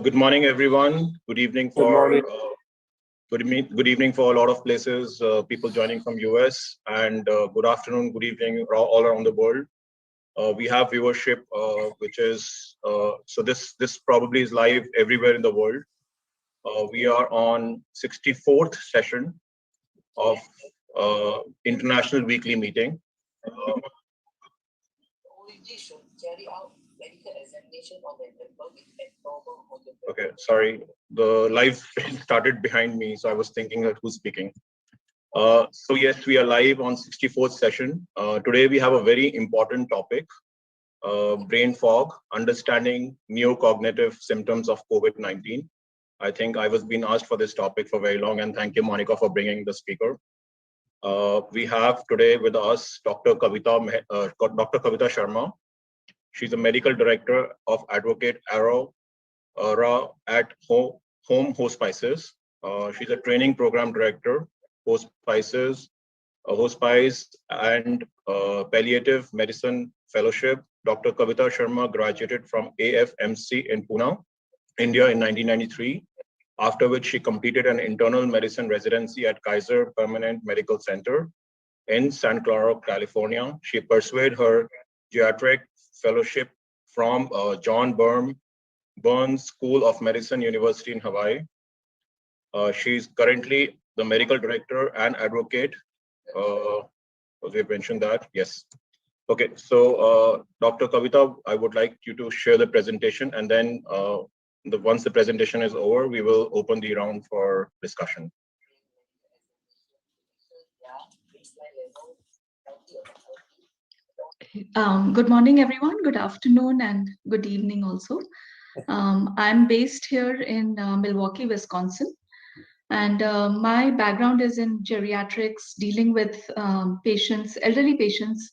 Good morning, everyone. Good evening for good evening for a lot of places. People joining from US, and good afternoon, good evening all around the world. We have viewership, which is so this probably is live everywhere in the world. We are on 64th session of International Weekly Meeting. Okay, sorry. The live started behind me, so I was thinking that who's speaking. So yes, we are live on 64th session. Today we have a very important topic, brain fog, understanding neurocognitive symptoms of COVID-19. I think I was being asked for this topic for very long, and thank you, Monica, for bringing the speaker. We have today with us Dr. Kavita Sharma. She's a medical director of Advocate Arrow at Home Hospices. She's a training program director, Hospices, Hospice and Palliative Medicine Fellowship. Dr. Kavita Sharma graduated from AFMC in Pune, India in 1993, after which she completed an internal medicine residency at Kaiser Permanente Medical Center in Santa Clara, California. She pursued her geriatric fellowship from John Burns School of Medicine, University in Hawaii. She's currently the medical director and advocate. We mentioned that, yes. Okay, so Dr. Kavita, I would like you to share the presentation, and then once the presentation is over, we will open the round for discussion. Good morning, everyone. Good afternoon and good evening also. I'm based here in Milwaukee, Wisconsin, and my background is in geriatrics, dealing with patients, elderly patients,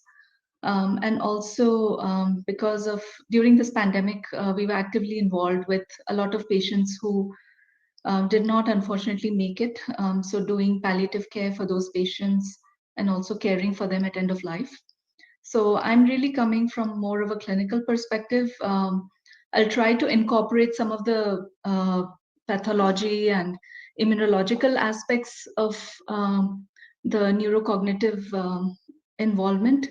and also because of during this pandemic, we were actively involved with a lot of patients who did not unfortunately make it. So doing palliative care for those patients and also caring for them at end of life. So I'm really coming from more of a clinical perspective. I'll try to incorporate some of the pathology and immunological aspects of the neurocognitive involvement.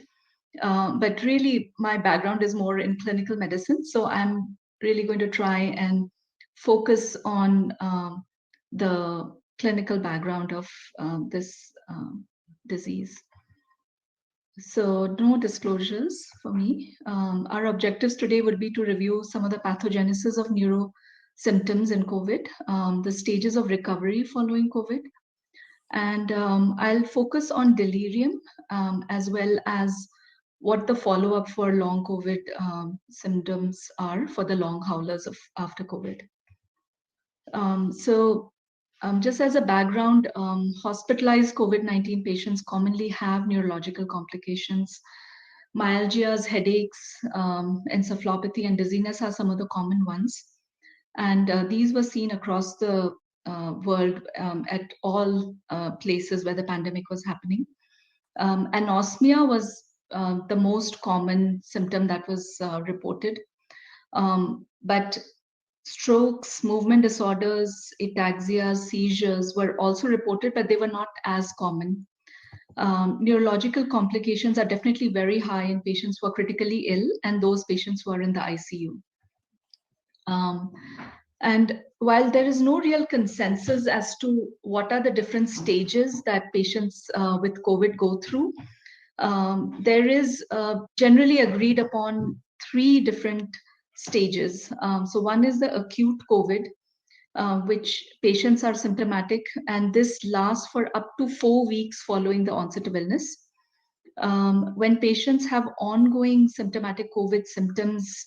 But really, my background is more in clinical medicine. So I'm really going to try and focus on the clinical background of this disease. So no disclosures for me. Our objectives today would be to review some of the pathogenesis of neuro symptoms in COVID, the stages of recovery following COVID, and I'll focus on delirium as well as what the follow-up for long COVID symptoms are for the long haulers of after COVID. Just as a background, hospitalized COVID-19 patients commonly have neurological complications. Myalgias, headaches, encephalopathy, and dizziness are some of the common ones. And these were seen across the world at all places where the pandemic was happening. Anosmia was the most common symptom that was reported. But strokes, movement disorders, ataxia, seizures were also reported, but they were not as common. Neurological complications are definitely very high in patients who are critically ill and those patients who are in the ICU. And while there is no real consensus as to what are the different stages that patients with COVID go through, there is generally agreed upon 3 different stages. So one is the acute COVID, which patients are symptomatic, and this lasts for up to 4 weeks following the onset of illness. When patients have ongoing symptomatic COVID symptoms,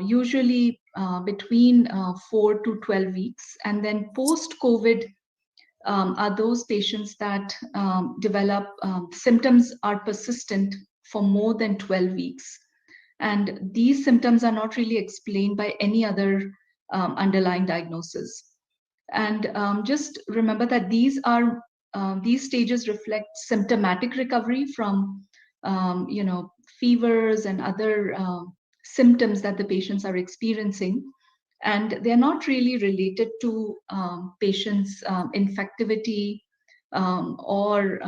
usually between 4 to 12 weeks, and then post-COVID are those patients that develop symptoms are persistent for more than 12 weeks. And these symptoms are not really explained by any other underlying diagnosis. And just remember that these stages reflect symptomatic recovery from, fevers and other symptoms that the patients are experiencing, and they're not really related to patients' infectivity or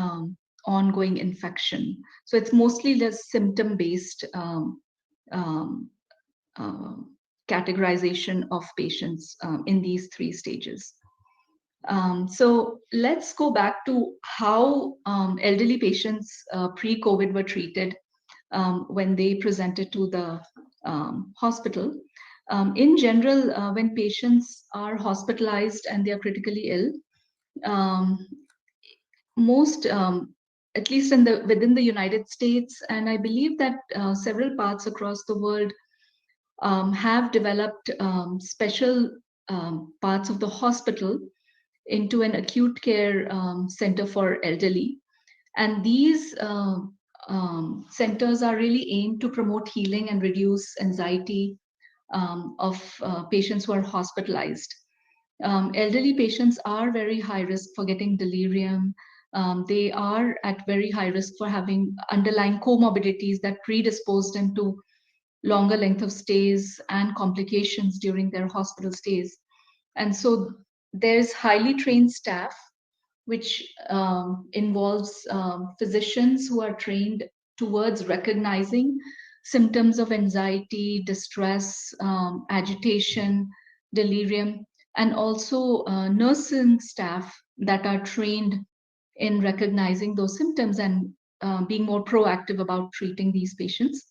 ongoing infection. So it's mostly the symptom-based um, categorization of patients in these three stages. So let's go back to how elderly patients pre-COVID were treated when they presented to the hospital. In general, when patients are hospitalized and they are critically ill, most, at least within the United States, and I believe that several parts across the world have developed special parts of the hospital into an acute care center for elderly. And these centers are really aimed to promote healing and reduce anxiety of patients who are hospitalized. Elderly patients are very high risk for getting delirium. They are at very high risk for having underlying comorbidities that predispose them to longer length of stays and complications during their hospital stays. And so there's highly trained staff, which involves physicians who are trained towards recognizing symptoms of anxiety, distress, agitation, delirium, and also nursing staff that are trained in recognizing those symptoms and being more proactive about treating these patients.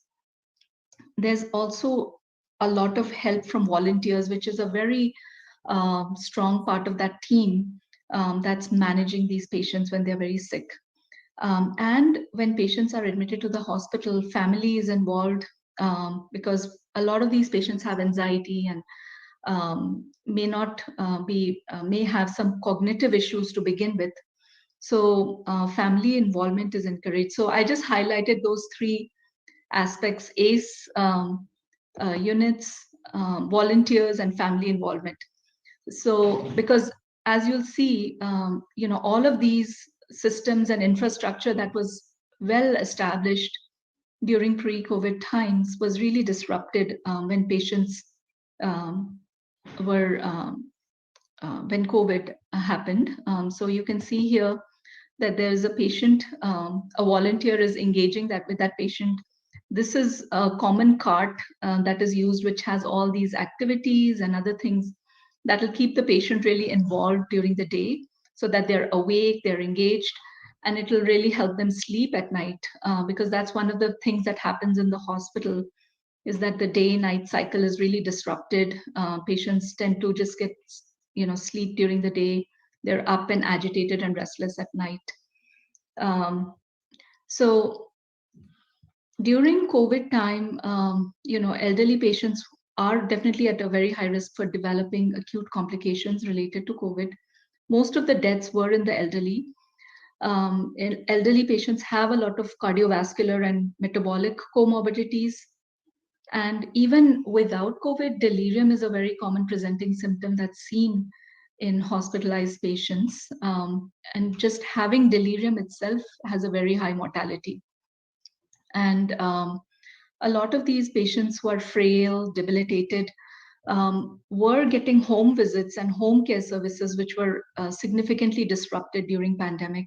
There's also a lot of help from volunteers, which is a very strong part of that team that's managing these patients when they're very sick. And when patients are admitted to the hospital, family is involved because a lot of these patients have anxiety and may not may have some cognitive issues to begin with. So family involvement is encouraged. So I just highlighted those three aspects: ACE units, volunteers, and family involvement. So because as you'll see, all of these systems and infrastructure that was well established during pre-COVID times was really disrupted when patients were when COVID happened. So you can see here that there's a patient, a volunteer is engaging with that patient. This is a common cart that is used, which has all these activities and other things that will keep the patient really involved during the day so that they're awake, they're engaged, and it will really help them sleep at night because that's one of the things that happens in the hospital is that the day-night cycle is really disrupted. Patients tend to just get, sleep during the day. They're up and agitated and restless at night. So during COVID time, elderly patients are definitely at a very high risk for developing acute complications related to COVID. Most of the deaths were in the elderly. Elderly patients have a lot of cardiovascular and metabolic comorbidities. And even without COVID, delirium is a very common presenting symptom that's seen in hospitalized patients. And just having delirium itself has a very high mortality. And a lot of these patients who are frail, debilitated, were getting home visits and home care services, which were significantly disrupted during pandemic.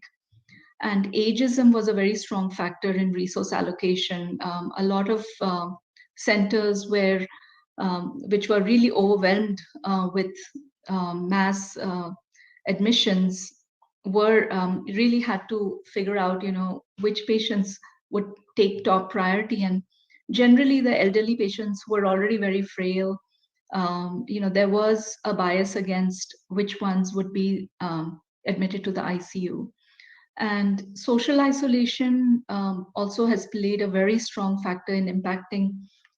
And ageism was a very strong factor in resource allocation. A lot of centers which were really overwhelmed with mass admissions were really had to figure out, which patients would take top priority. And generally, the elderly patients were already very frail. There was a bias against which ones would be admitted to the ICU. And social isolation also has played a very strong factor in impacting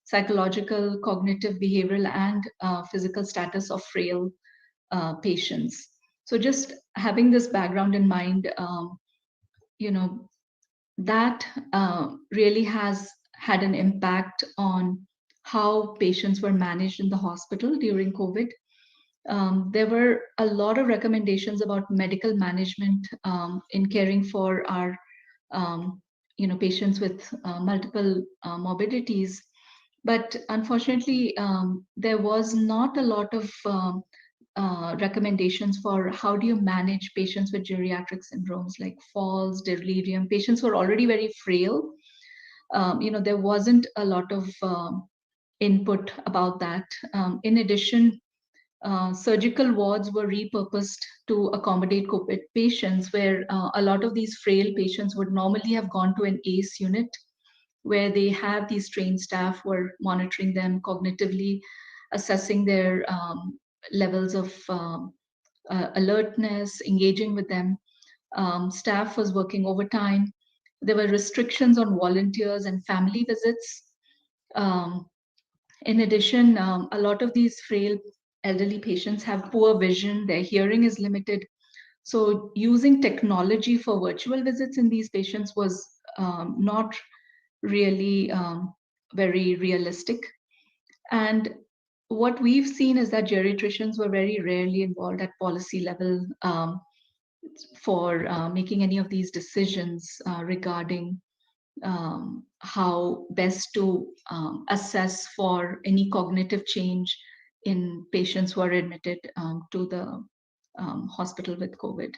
psychological, cognitive, behavioral, and physical status of frail patients. So just having this background in mind, that really has had an impact on how patients were managed in the hospital during COVID. There were a lot of recommendations about medical management in caring for our patients with multiple morbidities. But unfortunately, there was not a lot of recommendations for how do you manage patients with geriatric syndromes like falls, delirium. Patients were already very frail. There wasn't a lot of input about that. In addition, surgical wards were repurposed to accommodate COVID patients, where a lot of these frail patients would normally have gone to an ACE unit, where they have these trained staff who are monitoring them cognitively, assessing their levels of alertness, engaging with them. Staff was working overtime. There were restrictions on volunteers and family visits. Um, in addition, a lot of these frail elderly patients have poor vision, their hearing is limited. So using technology for virtual visits in these patients was not really very realistic. And what we've seen is that geriatricians were very rarely involved at policy level for making any of these decisions regarding how best to assess for any cognitive change in patients who are admitted to the hospital with COVID.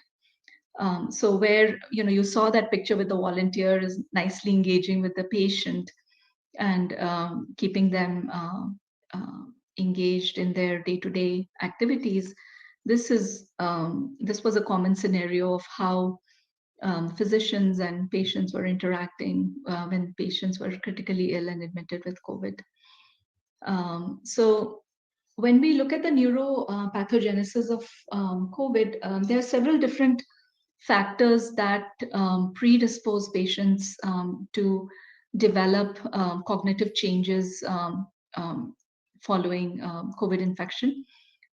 So where you saw that picture with the volunteer is nicely engaging with the patient and keeping them engaged in their day-to-day activities. This was a common scenario of how physicians and patients were interacting when patients were critically ill and admitted with COVID. So when we look at the neuropathogenesis of COVID, there are several different factors that predispose patients to develop cognitive changes following COVID infection.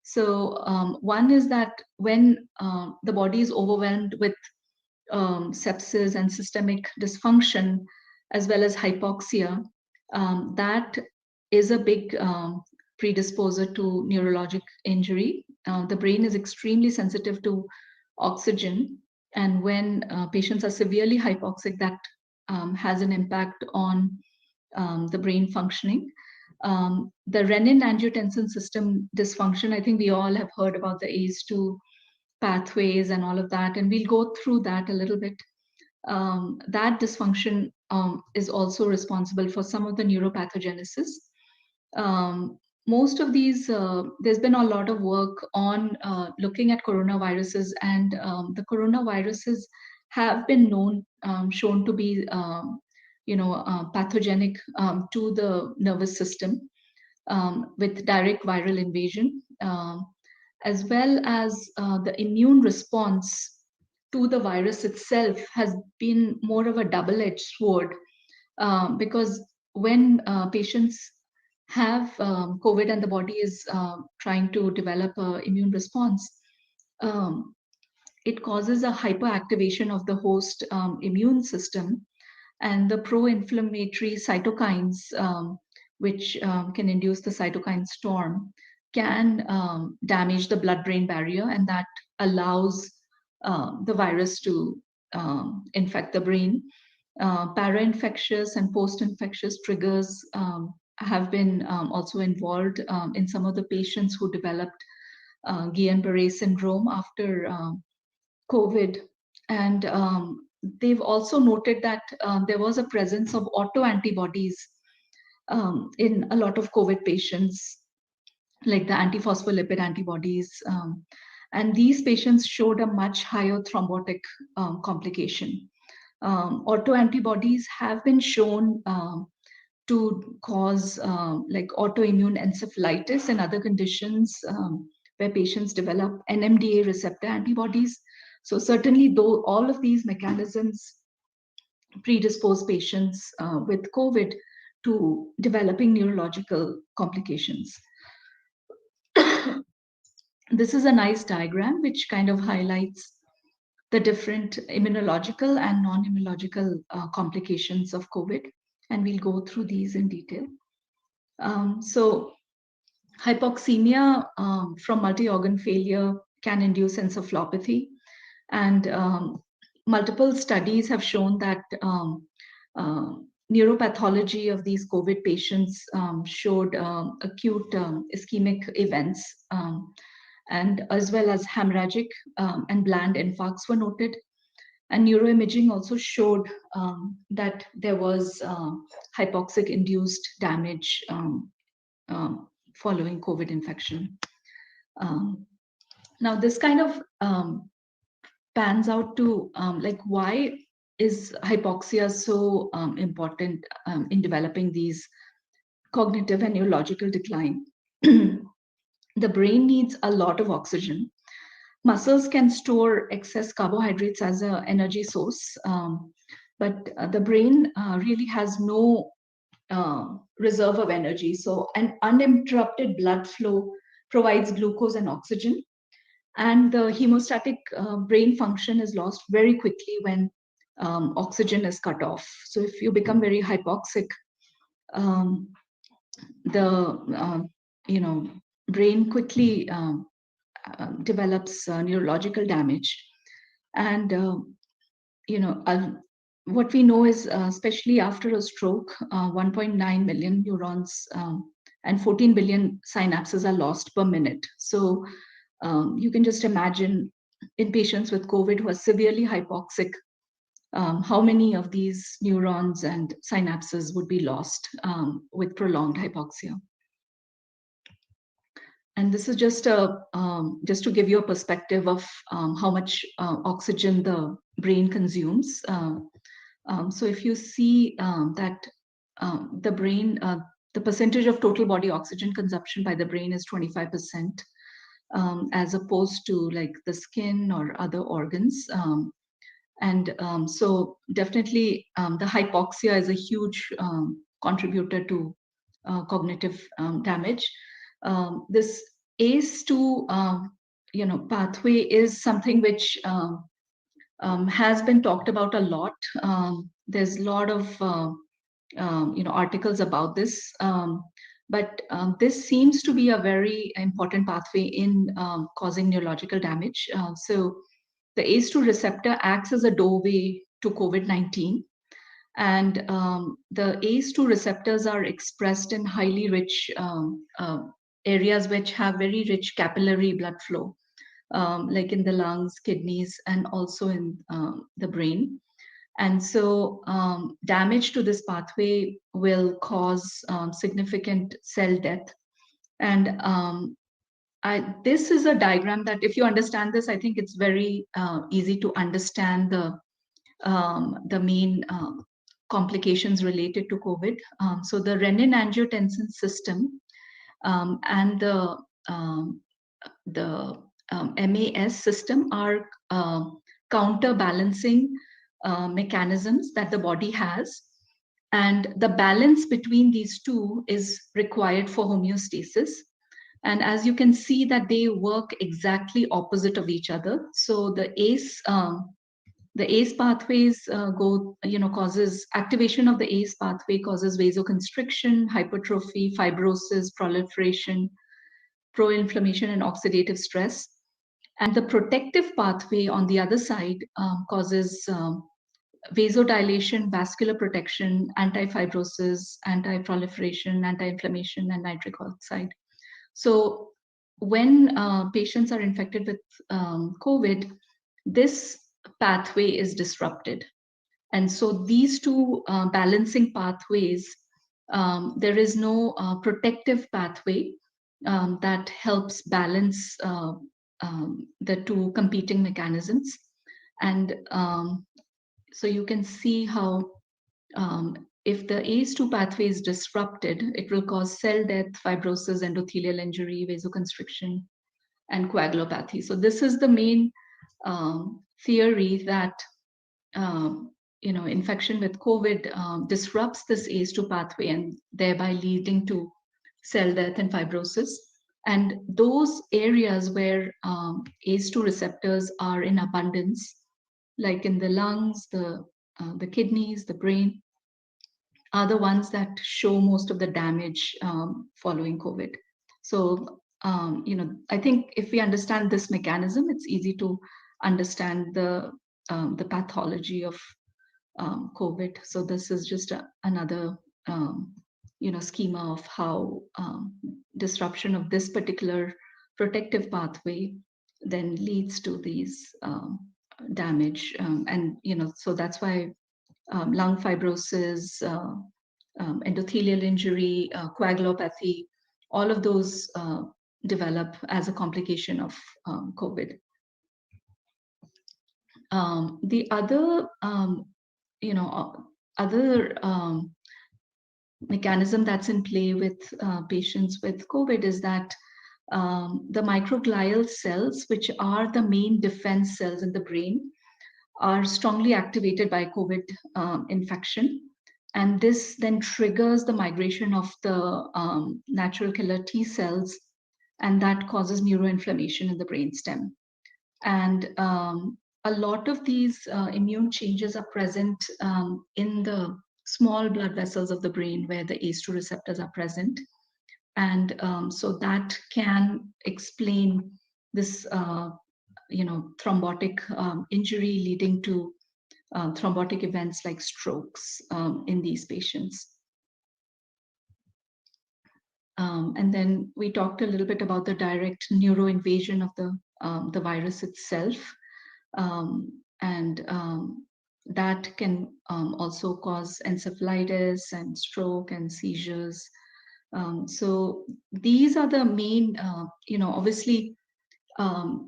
So one is that when the body is overwhelmed with sepsis and systemic dysfunction, as well as hypoxia, that is a big predisposer to neurologic injury. The brain is extremely sensitive to oxygen, and when patients are severely hypoxic, that has an impact on the brain functioning. The renin-angiotensin system dysfunction, I think we all have heard about the ACE2 pathways and all of that, and we'll go through that a little bit. That dysfunction is also responsible for some of the neuropathogenesis. Most of these, there's been a lot of work on looking at coronaviruses, and the coronaviruses have been shown to be, pathogenic to the nervous system with direct viral invasion, as well as the immune response to the virus itself has been more of a double-edged sword, because when patients have COVID and the body is trying to develop an immune response, it causes a hyperactivation of the host immune system, and the pro-inflammatory cytokines, which can induce the cytokine storm, can damage the blood-brain barrier, and that allows the virus to infect the brain. Para-infectious and post-infectious triggers have been also involved in some of the patients who developed Guillain-Barré syndrome after COVID. And they've also noted that there was a presence of autoantibodies in a lot of COVID patients, like the antiphospholipid antibodies. And these patients showed a much higher thrombotic complication. Autoantibodies have been shown to cause like autoimmune encephalitis and other conditions where patients develop NMDA receptor antibodies. So certainly, though all of these mechanisms predispose patients with COVID to developing neurological complications. This is a nice diagram which kind of highlights the different immunological and non-immunological complications of COVID, and we'll go through these in detail. So hypoxemia from multi-organ failure can induce encephalopathy, and multiple studies have shown that neuropathology of these COVID patients showed acute ischemic events, and as well as hemorrhagic and bland infarcts were noted. And neuroimaging also showed that there was hypoxic-induced damage following COVID infection. Now, this kind of pans out to like, why is hypoxia so important in developing these cognitive and neurological decline? The brain needs a lot of oxygen. Muscles can store excess carbohydrates as an energy source, but the brain really has no reserve of energy. So an uninterrupted blood flow provides glucose and oxygen, and the hemostatic brain function is lost very quickly when oxygen is cut off. So if you become very hypoxic, the brain quickly develops neurological damage. And what we know is, especially after a stroke, 1.9 million neurons and 14 billion synapses are lost per minute. So you can just imagine, in patients with COVID who are severely hypoxic, how many of these neurons and synapses would be lost with prolonged hypoxia. And this is just to give you a perspective of how much oxygen the brain consumes. So if you see that the brain, the percentage of total body oxygen consumption by the brain is 25%, as opposed to like the skin or other organs. So definitely the hypoxia is a huge contributor to cognitive damage. This ACE2 pathway is something which has been talked about a lot. There's a lot of articles about this, but this seems to be a very important pathway in causing neurological damage. So the ACE2 receptor acts as a doorway to COVID-19, and the ACE2 receptors are expressed in highly rich areas which have very rich capillary blood flow, like in the lungs, kidneys, and also in the brain. And so damage to this pathway will cause significant cell death. And this is a diagram that, if you understand this, I think it's very easy to understand the main complications related to COVID. So the renin-angiotensin system and the MAS system are counterbalancing mechanisms that the body has. And the balance between these two is required for homeostasis. And as you can see that they work exactly opposite of each other. So the ACE pathways causes activation of the ACE pathway causes vasoconstriction, hypertrophy, fibrosis, proliferation, pro-inflammation, and oxidative stress. And the protective pathway on the other side causes vasodilation, vascular protection, anti-fibrosis, anti-proliferation, anti-inflammation, and nitric oxide. So when patients are infected with COVID, this pathway is disrupted. And so these two balancing pathways, there is no protective pathway that helps balance the two competing mechanisms. And so you can see how if the ACE2 pathway is disrupted, it will cause cell death, fibrosis, endothelial injury, vasoconstriction, and coagulopathy. So this is the main theory that infection with COVID disrupts this ACE2 pathway and thereby leading to cell death and fibrosis. And those areas where ACE2 receptors are in abundance, like in the lungs, the kidneys, the brain, are the ones that show most of the damage following COVID. So, I think if we understand this mechanism, it's easy to understand the pathology of COVID. So this is just another schema of how disruption of this particular protective pathway then leads to these damage, and so that's why lung fibrosis, endothelial injury, coagulopathy, all of those develop as a complication of COVID. The other, other mechanism that's in play with patients with COVID is that the microglial cells, which are the main defense cells in the brain, are strongly activated by COVID infection. And this then triggers the migration of the natural killer T cells, and that causes neuroinflammation in the brainstem. And a lot of these immune changes are present in the small blood vessels of the brain where the ACE2 receptors are present. And so that can explain this, thrombotic injury leading to thrombotic events like strokes in these patients. And then we talked a little bit about the direct neuroinvasion of the virus itself. And that can also cause encephalitis and stroke and seizures. So these are the main, obviously,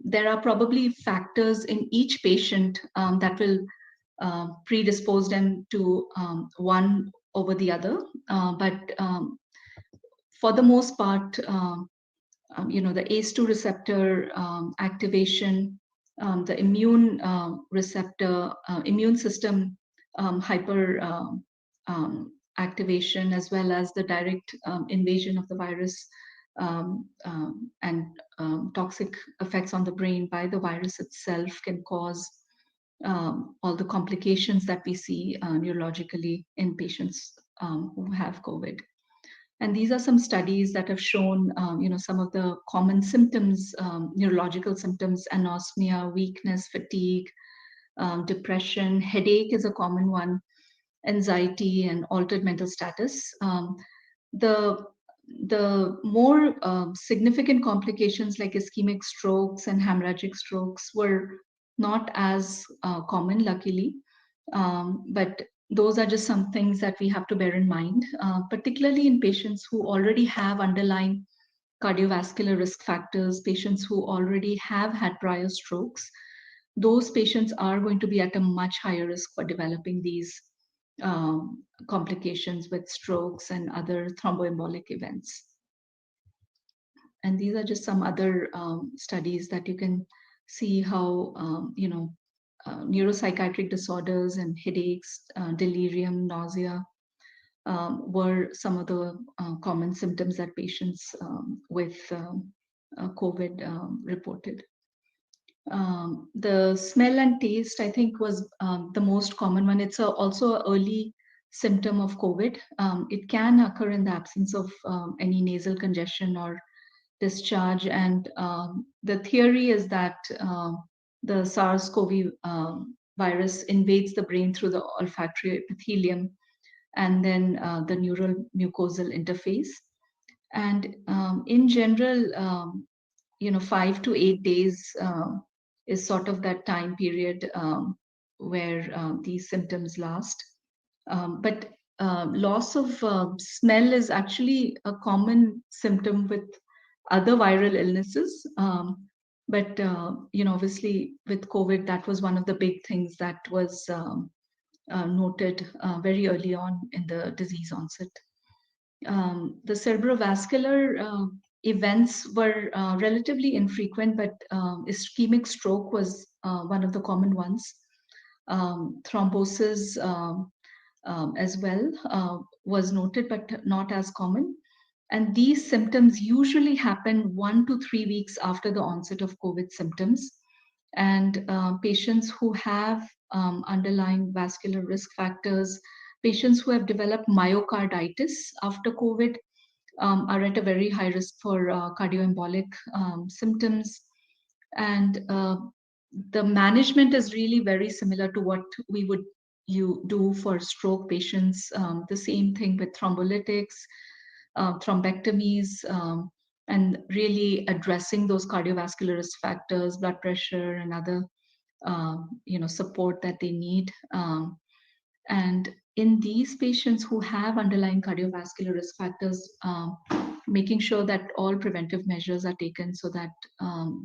there are probably factors in each patient that will predispose them to one over the other. But for the most part, the ACE2 receptor activation, the immune receptor, immune system hyper activation, as well as the direct invasion of the virus and toxic effects on the brain by the virus itself can cause all the complications that we see neurologically in patients who have COVID. And these are some studies that have shown, some of the common symptoms, neurological symptoms: anosmia, weakness, fatigue, depression, headache is a common one, anxiety, and altered mental status. The more significant complications like ischemic strokes and hemorrhagic strokes were not as common, luckily, but those are just some things that we have to bear in mind, particularly in patients who already have underlying cardiovascular risk factors, patients who already have had prior strokes. Those patients are going to be at a much higher risk for developing these complications with strokes and other thromboembolic events. And these are just some other studies that you can see how, neuropsychiatric disorders and headaches, delirium, nausea were some of the common symptoms that patients with COVID reported. The smell and taste, I think, was the most common one. It's also an early symptom of COVID. It can occur in the absence of any nasal congestion or discharge. And the theory is that the SARS-CoV virus invades the brain through the olfactory epithelium and then the neural mucosal interface. And in general, 5 to 8 days is sort of that time period where these symptoms last. But loss of smell is actually a common symptom with other viral illnesses. But obviously with COVID, that was one of the big things that was noted very early on in the disease onset. The cerebrovascular events were relatively infrequent, but ischemic stroke was one of the common ones. Thrombosis as well was noted, but not as common. And these symptoms usually happen 1 to 3 weeks after the onset of COVID symptoms. And patients who have underlying vascular risk factors, patients who have developed myocarditis after COVID are at a very high risk for cardioembolic symptoms. And the management is really very similar to what we would you do for stroke patients. The same thing with thrombolytics, thrombectomies, and really addressing those cardiovascular risk factors, blood pressure, and other support that they need. And in these patients who have underlying cardiovascular risk factors, making sure that all preventive measures are taken so that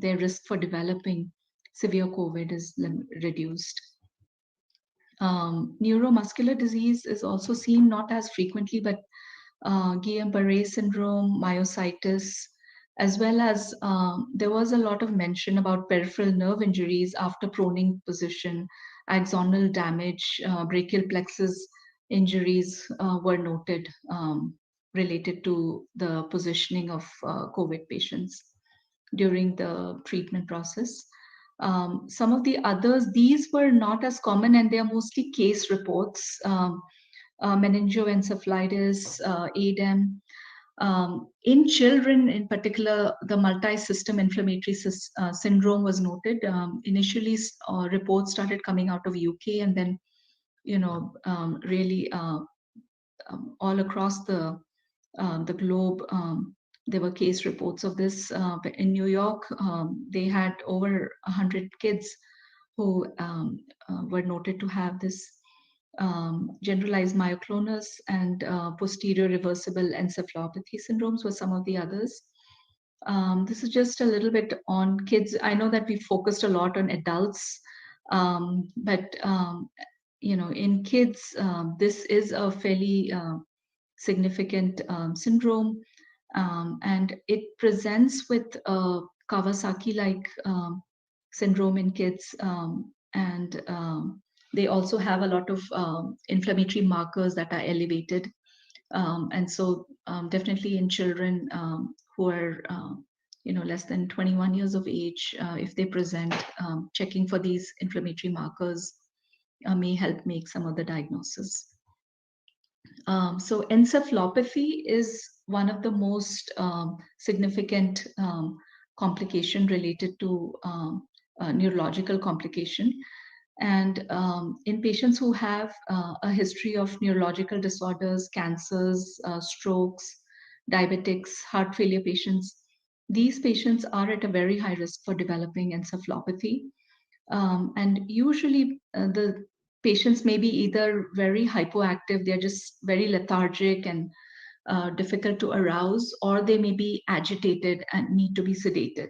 their risk for developing severe COVID is reduced. Neuromuscular disease is also seen not as frequently, but Guillain-Barré syndrome, myositis, as well as there was a lot of mention about peripheral nerve injuries after proning position, axonal damage, brachial plexus injuries were noted related to the positioning of COVID patients during the treatment process. Some of the others, these were not as common, and they are mostly case reports. Meningoencephalitis, ADEM. In children, in particular, the multi-system inflammatory syndrome was noted. Initially, reports started coming out of UK, and then, really all across the globe, there were case reports of this. In New York, they had over 100 kids who were noted to have this generalized myoclonus, and posterior reversible encephalopathy syndromes were some of the others. This is just a little bit on kids. I know that we focused a lot on adults, but in kids, this is a fairly significant syndrome, and it presents with Kawasaki-like syndrome in kids, and they also have a lot of inflammatory markers that are elevated. And so definitely in children who are less than 21 years of age, if they present, checking for these inflammatory markers may help make some of the diagnosis. So encephalopathy is one of the most significant complication related to neurological complication. And in patients who have a history of neurological disorders, cancers, strokes, diabetics, heart failure patients, these patients are at a very high risk for developing encephalopathy. And usually the patients may be either very hypoactive, they're just very lethargic and difficult to arouse, or they may be agitated and need to be sedated.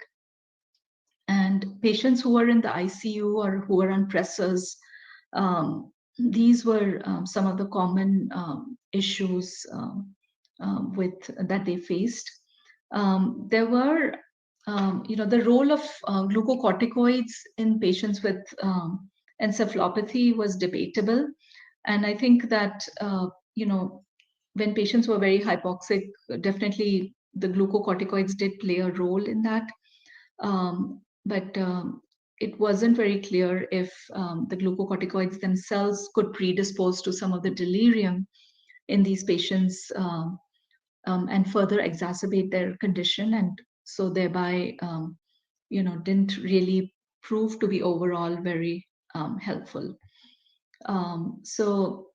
And patients who are in the ICU or who are on pressors, these were some of the common issues that they faced. There were, the role of glucocorticoids in patients with encephalopathy was debatable. And I think that, when patients were very hypoxic, definitely the glucocorticoids did play a role in that. But it wasn't very clear if the glucocorticoids themselves could predispose to some of the delirium in these patients and further exacerbate their condition, and so thereby, didn't really prove to be overall very helpful. So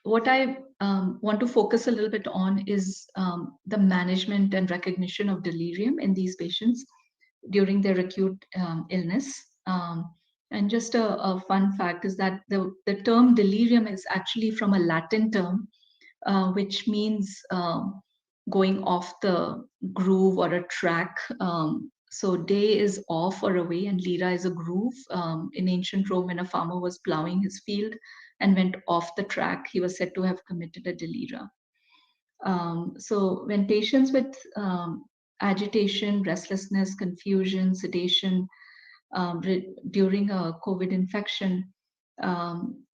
what I want to focus a little bit on is the management and recognition of delirium in these patients during their acute illness. And just a fun fact is that the term delirium is actually from a Latin term, which means going off the groove or a track. So day is off or away, and lira is a groove. In ancient Rome, when a farmer was plowing his field and went off the track, he was said to have committed a delira. So when patients with agitation, restlessness, confusion, sedation during a COVID infection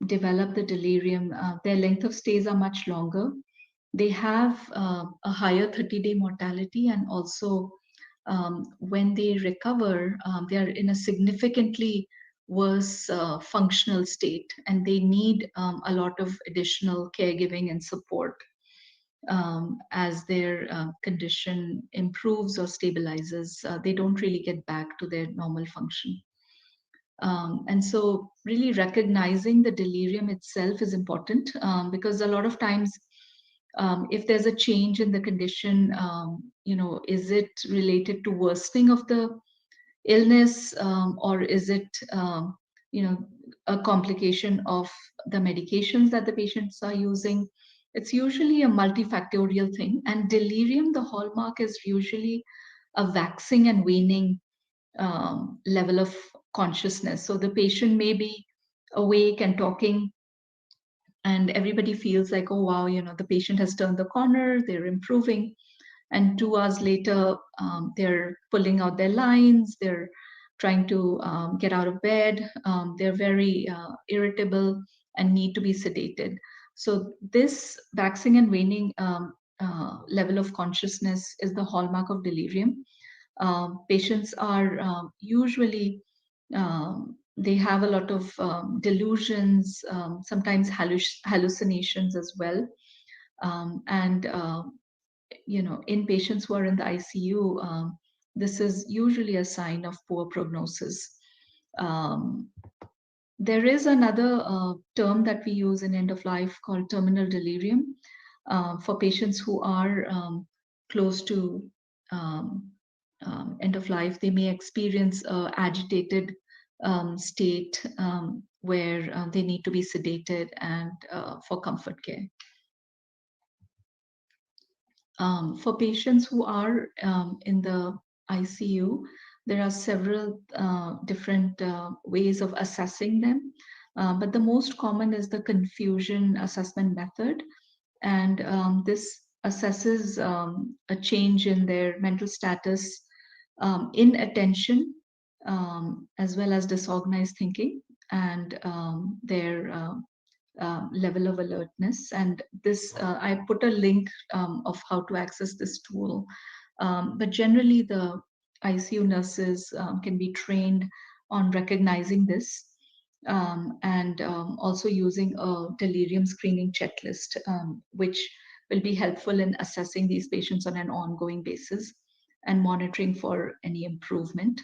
develop the delirium, their length of stays are much longer. They have a higher 30-day mortality, and also when they recover, they are in a significantly worse functional state, and they need a lot of additional caregiving and support as their condition improves or stabilizes. They don't really get back to their normal function. And so really recognizing the delirium itself is important, because a lot of times, if there's a change in the condition, is it related to worsening of the illness, or is it, you know, a complication of the medications that the patients are using? It's usually a multifactorial thing. And delirium, the hallmark is usually a waxing and waning level of consciousness. So the patient may be awake and talking, and everybody feels like, oh, wow, the patient has turned the corner, they're improving. And 2 hours later, they're pulling out their lines, they're trying to get out of bed, they're very irritable and need to be sedated. So this waxing and waning level of consciousness is the hallmark of delirium. Patients are usually, they have a lot of delusions, sometimes hallucinations as well. And in patients who are in the ICU, this is usually a sign of poor prognosis. Um, there is another term that we use in end of life called terminal delirium, for patients who are close to um, end of life. They may experience agitated state, where they need to be sedated and for comfort care. For patients who are in the ICU, there are several different ways of assessing them. But the most common is the confusion assessment method. And this assesses a change in their mental status, in attention, as well as disorganized thinking, and their level of alertness. And this, I put a link of how to access this tool. But generally, the ICU nurses can be trained on recognizing this, and also using a delirium screening checklist, which will be helpful in assessing these patients on an ongoing basis and monitoring for any improvement.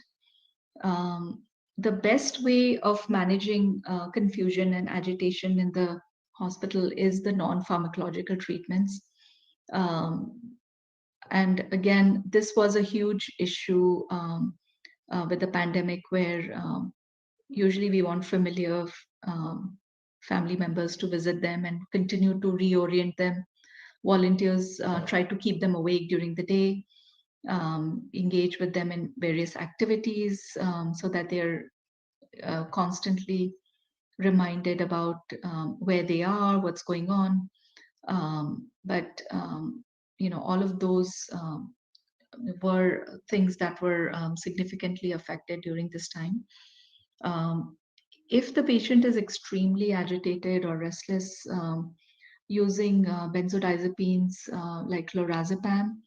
Um, the best way of managing confusion and agitation in the hospital is the non-pharmacological treatments. Um, and again, this was a huge issue with the pandemic, where usually we want familiar family members to visit them and continue to reorient them. Volunteers try to keep them awake during the day, engage with them in various activities, so that they're constantly reminded about where they are, what's going on. But all of those were things that were significantly affected during this time. Um, if the patient is extremely agitated or restless, using benzodiazepines like lorazepam,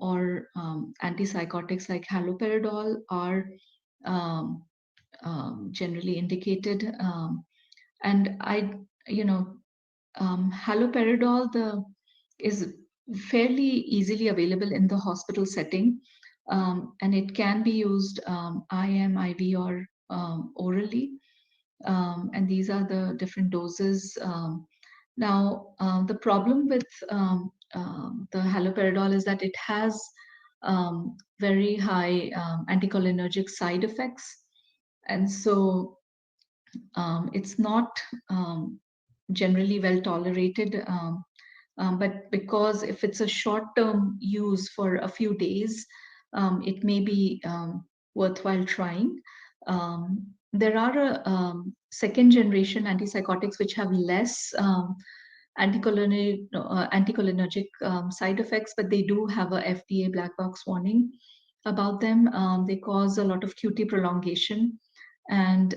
or antipsychotics like haloperidol are um, generally indicated. And haloperidol is fairly easily available in the hospital setting, and it can be used IM, IV, or orally. And these are the different doses. Now, the problem with the haloperidol is that it has very high anticholinergic side effects. And so it's not generally well tolerated. But because if it's a short-term use for a few days, it may be worthwhile trying. There are second generation antipsychotics which have less anticholinergic side effects, but they do have a FDA black box warning about them. They cause a lot of QT prolongation. And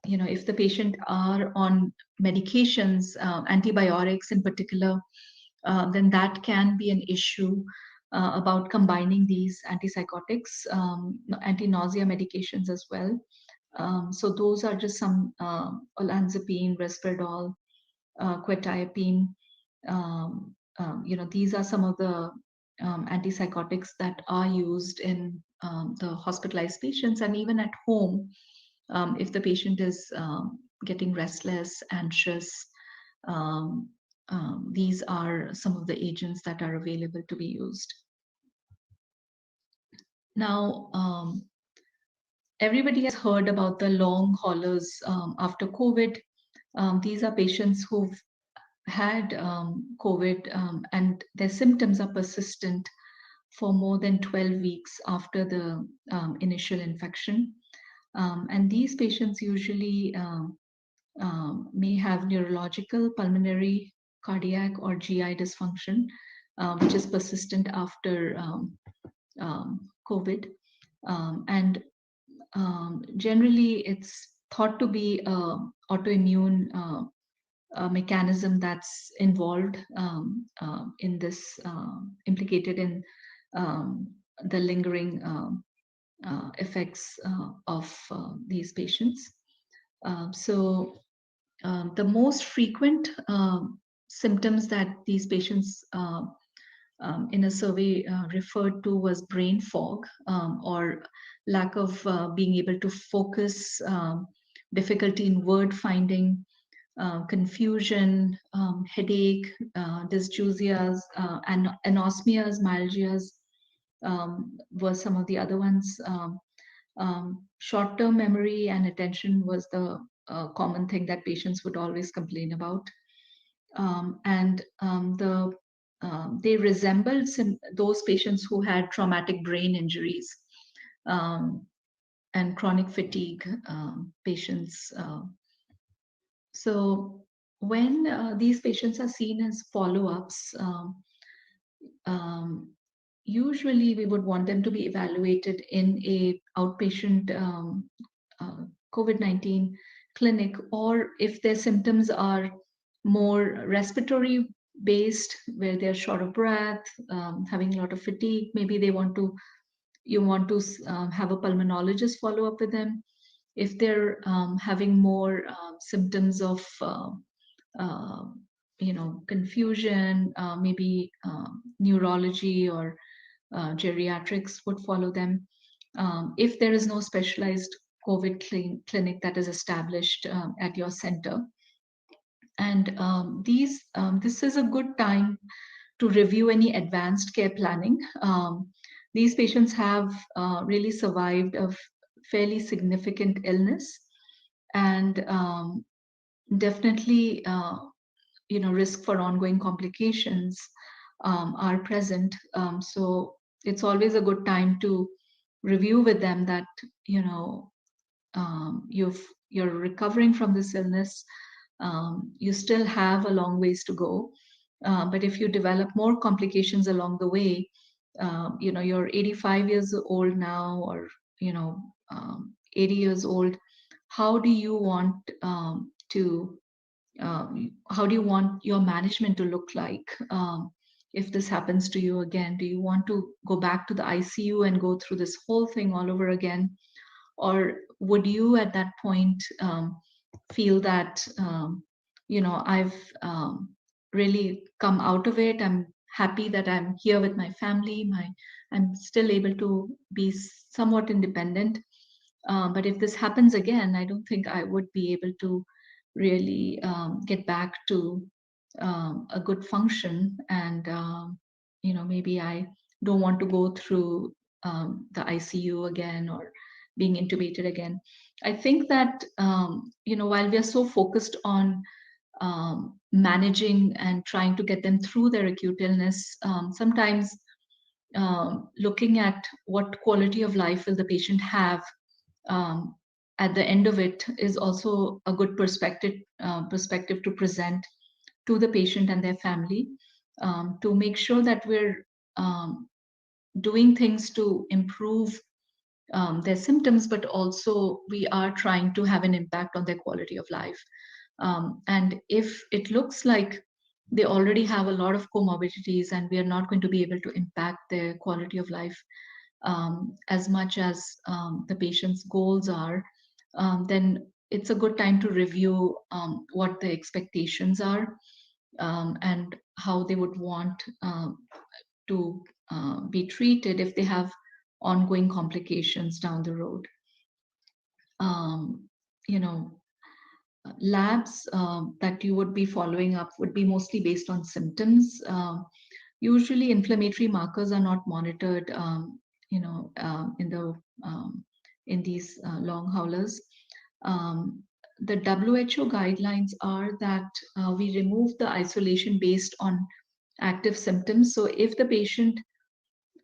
if the patient are on medications, antibiotics in particular, then that can be an issue about combining these antipsychotics, anti-nausea medications as well. So those are just some olanzapine, risperidol, quetiapine. These are some of the antipsychotics that are used in the hospitalized patients, and even at home. If the patient is getting restless, anxious, these are some of the agents that are available to be used. Now, everybody has heard about the long haulers after COVID. These are patients who've had COVID and their symptoms are persistent for more than 12 weeks after the initial infection. And these patients usually may have neurological, pulmonary, cardiac, or GI dysfunction, which is persistent after COVID. And generally, it's thought to be autoimmune mechanism that's involved in this, implicated in the lingering effects of these patients. So the most frequent symptoms that these patients in a survey referred to was brain fog, or lack of being able to focus, difficulty in word finding, confusion, headache, dysgeusias, and anosmias, myalgias were some of the other ones. Short-term memory and attention was the common thing that patients would always complain about. They resembled those patients who had traumatic brain injuries and chronic fatigue patients. So when these patients are seen as follow-ups, usually we would want them to be evaluated in a outpatient COVID-19 clinic, or if their symptoms are more respiratory based, where they're short of breath, having a lot of fatigue, maybe you want to have a pulmonologist follow up with them. If they're having more symptoms of confusion, maybe neurology or geriatrics would follow them. If there is no specialized COVID clinic that is established at your center. And this is a good time to review any advanced care planning. These patients have really survived a fairly significant illness, and definitely, risk for ongoing complications are present. So it's always a good time to review with them that you're recovering from this illness. You still have a long ways to go, but if you develop more complications along the way, you're 85 years old now, or 80 years old. How do you want how do you want your management to look like? If this happens to you again, do you want to go back to the ICU and go through this whole thing all over again? Or would you at that point feel that, I've really come out of it. I'm happy that I'm here with my family. I'm still able to be somewhat independent. But if this happens again, I don't think I would be able to really get back to a good function. And, maybe I don't want to go through the ICU again or being intubated again. I think that, while we are so focused on managing and trying to get them through their acute illness, sometimes looking at what quality of life will the patient have at the end of it is also a good perspective to present to the patient and their family, to make sure that we're doing things to improve their symptoms, but also we are trying to have an impact on their quality of life. And if it looks like they already have a lot of comorbidities and we are not going to be able to impact their quality of life as much as the patient's goals are, then it's a good time to review what the expectations are, and how they would want to be treated if they have ongoing complications down the road. um, you know, labs that you would be following up would be mostly based on symptoms. Usually, inflammatory markers are not monitored, in in these long haulers. Um, the WHO guidelines are that we remove the isolation based on active symptoms. So, if the patient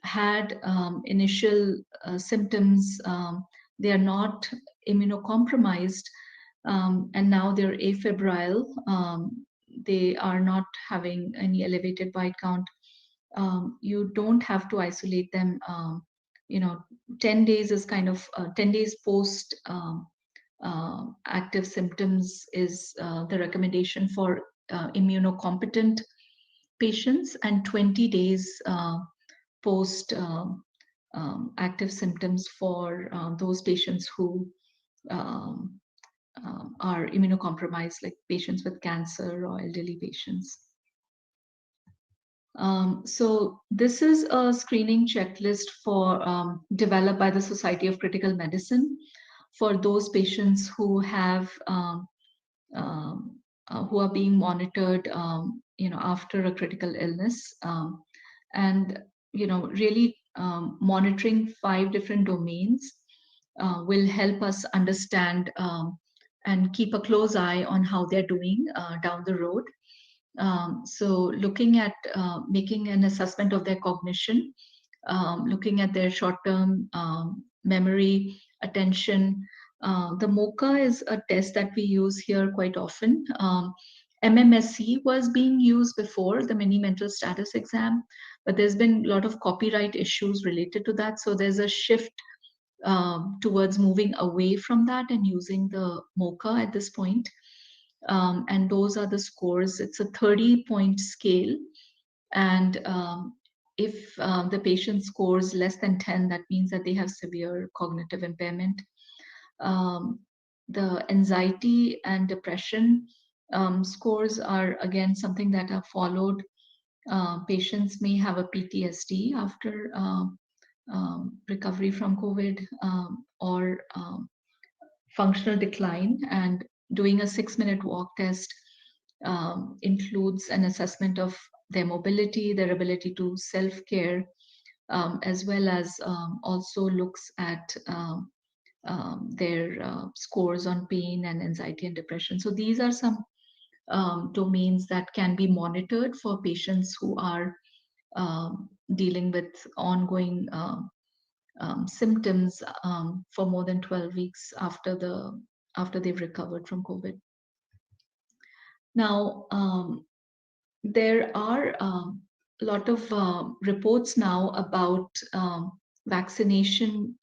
had initial symptoms, they are not immunocompromised, and now they're afebrile, they are not having any elevated white count. You don't have to isolate them. 10 days is kind of 10 days post active symptoms is the recommendation for immunocompetent patients, and 20 days post active symptoms for those patients who um, are immunocompromised, like patients with cancer or elderly patients. So this is a screening checklist for developed by the Society of Critical Medicine for those patients who have um, who are being monitored, after a critical illness, and really monitoring 5 different domains will help us understand and keep a close eye on how they're doing down the road. So looking at making an assessment of their cognition, looking at their short-term memory, attention. The MOCA is a test that we use here quite often. MMSE was being used before, the mini mental status exam, but there's been a lot of copyright issues related to that. So there's a shift towards moving away from that and using the MOCA at this point. And those are the scores. It's a 30-point scale. And if the patient scores less than 10, that means that they have severe cognitive impairment. Um, the anxiety and depression scores are again something that are followed. Patients may have a PTSD after recovery from COVID, or functional decline, and doing a 6-minute walk test includes an assessment of their mobility, their ability to self-care, as well as also looks at their scores on pain and anxiety and depression. So these are some domains that can be monitored for patients who are dealing with ongoing symptoms for more than 12 weeks after they've recovered from COVID. Now, there are a lot of reports now about vaccination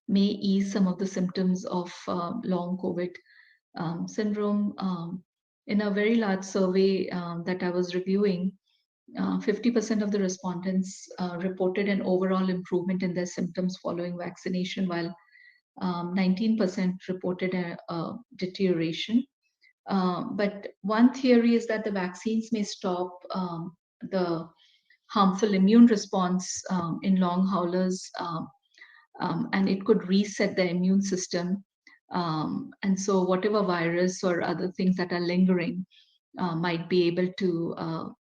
may ease some of the symptoms of long COVID syndrome. In a very large survey that I was reviewing, 50% of the respondents reported an overall improvement in their symptoms following vaccination, while 19% reported a deterioration. But one theory is that the vaccines may stop the harmful immune response in long haulers, and it could reset the immune system. And so whatever virus or other things that are lingering might be able to,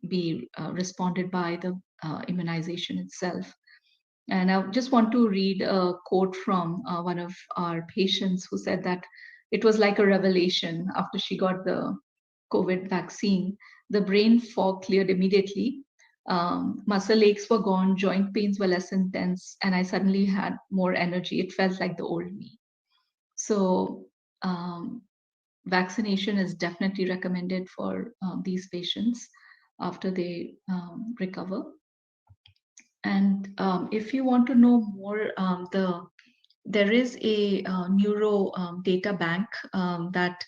be responded by the immunization itself. And I just want to read a quote from one of our patients who said that it was like a revelation after she got the COVID vaccine. The brain fog cleared immediately. Muscle aches were gone, joint pains were less intense, and I suddenly had more energy. It felt like the old me. So, vaccination is definitely recommended for these patients after they recover. And if you want to know more, there is a neuro data bank that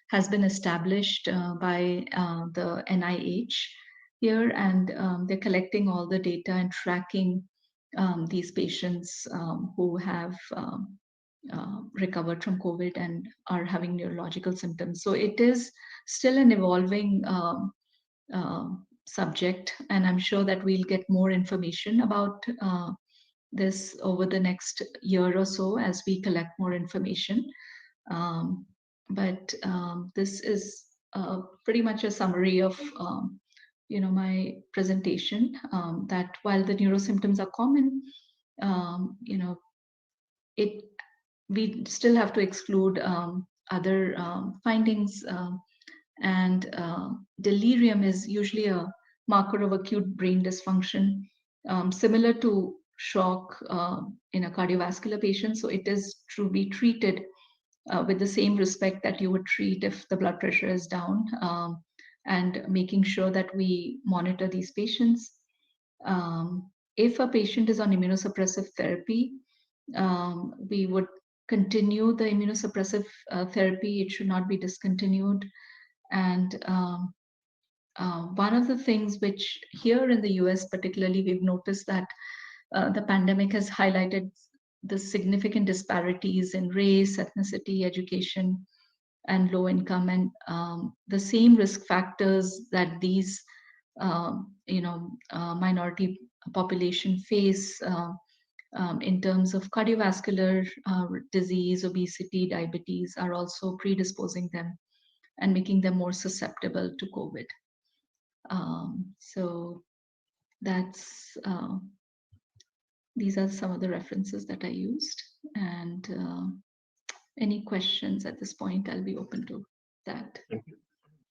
has been established by the NIH here, and they're collecting all the data and tracking these patients who have recovered from COVID and are having neurological symptoms. So it is still an evolving subject, and I'm sure that we'll get more information about this over the next year or so as we collect more information. But this is pretty much a summary of my presentation, that while the neurosymptoms are common, it we still have to exclude other findings, and delirium is usually a marker of acute brain dysfunction, similar to shock in a cardiovascular patient. So it is to be treated with the same respect that you would treat if the blood pressure is down, and making sure that we monitor these patients. If a patient is on immunosuppressive therapy, we would continue the immunosuppressive therapy. It should not be discontinued. And one of the things which here in the US particularly, we've noticed that the pandemic has highlighted the significant disparities in race, ethnicity, education, and low income, and the same risk factors that these minority population face in terms of cardiovascular disease, obesity, diabetes, are also predisposing them and making them more susceptible to COVID. So that's these are some of the references that I used, and any questions at this point, I'll be open to that.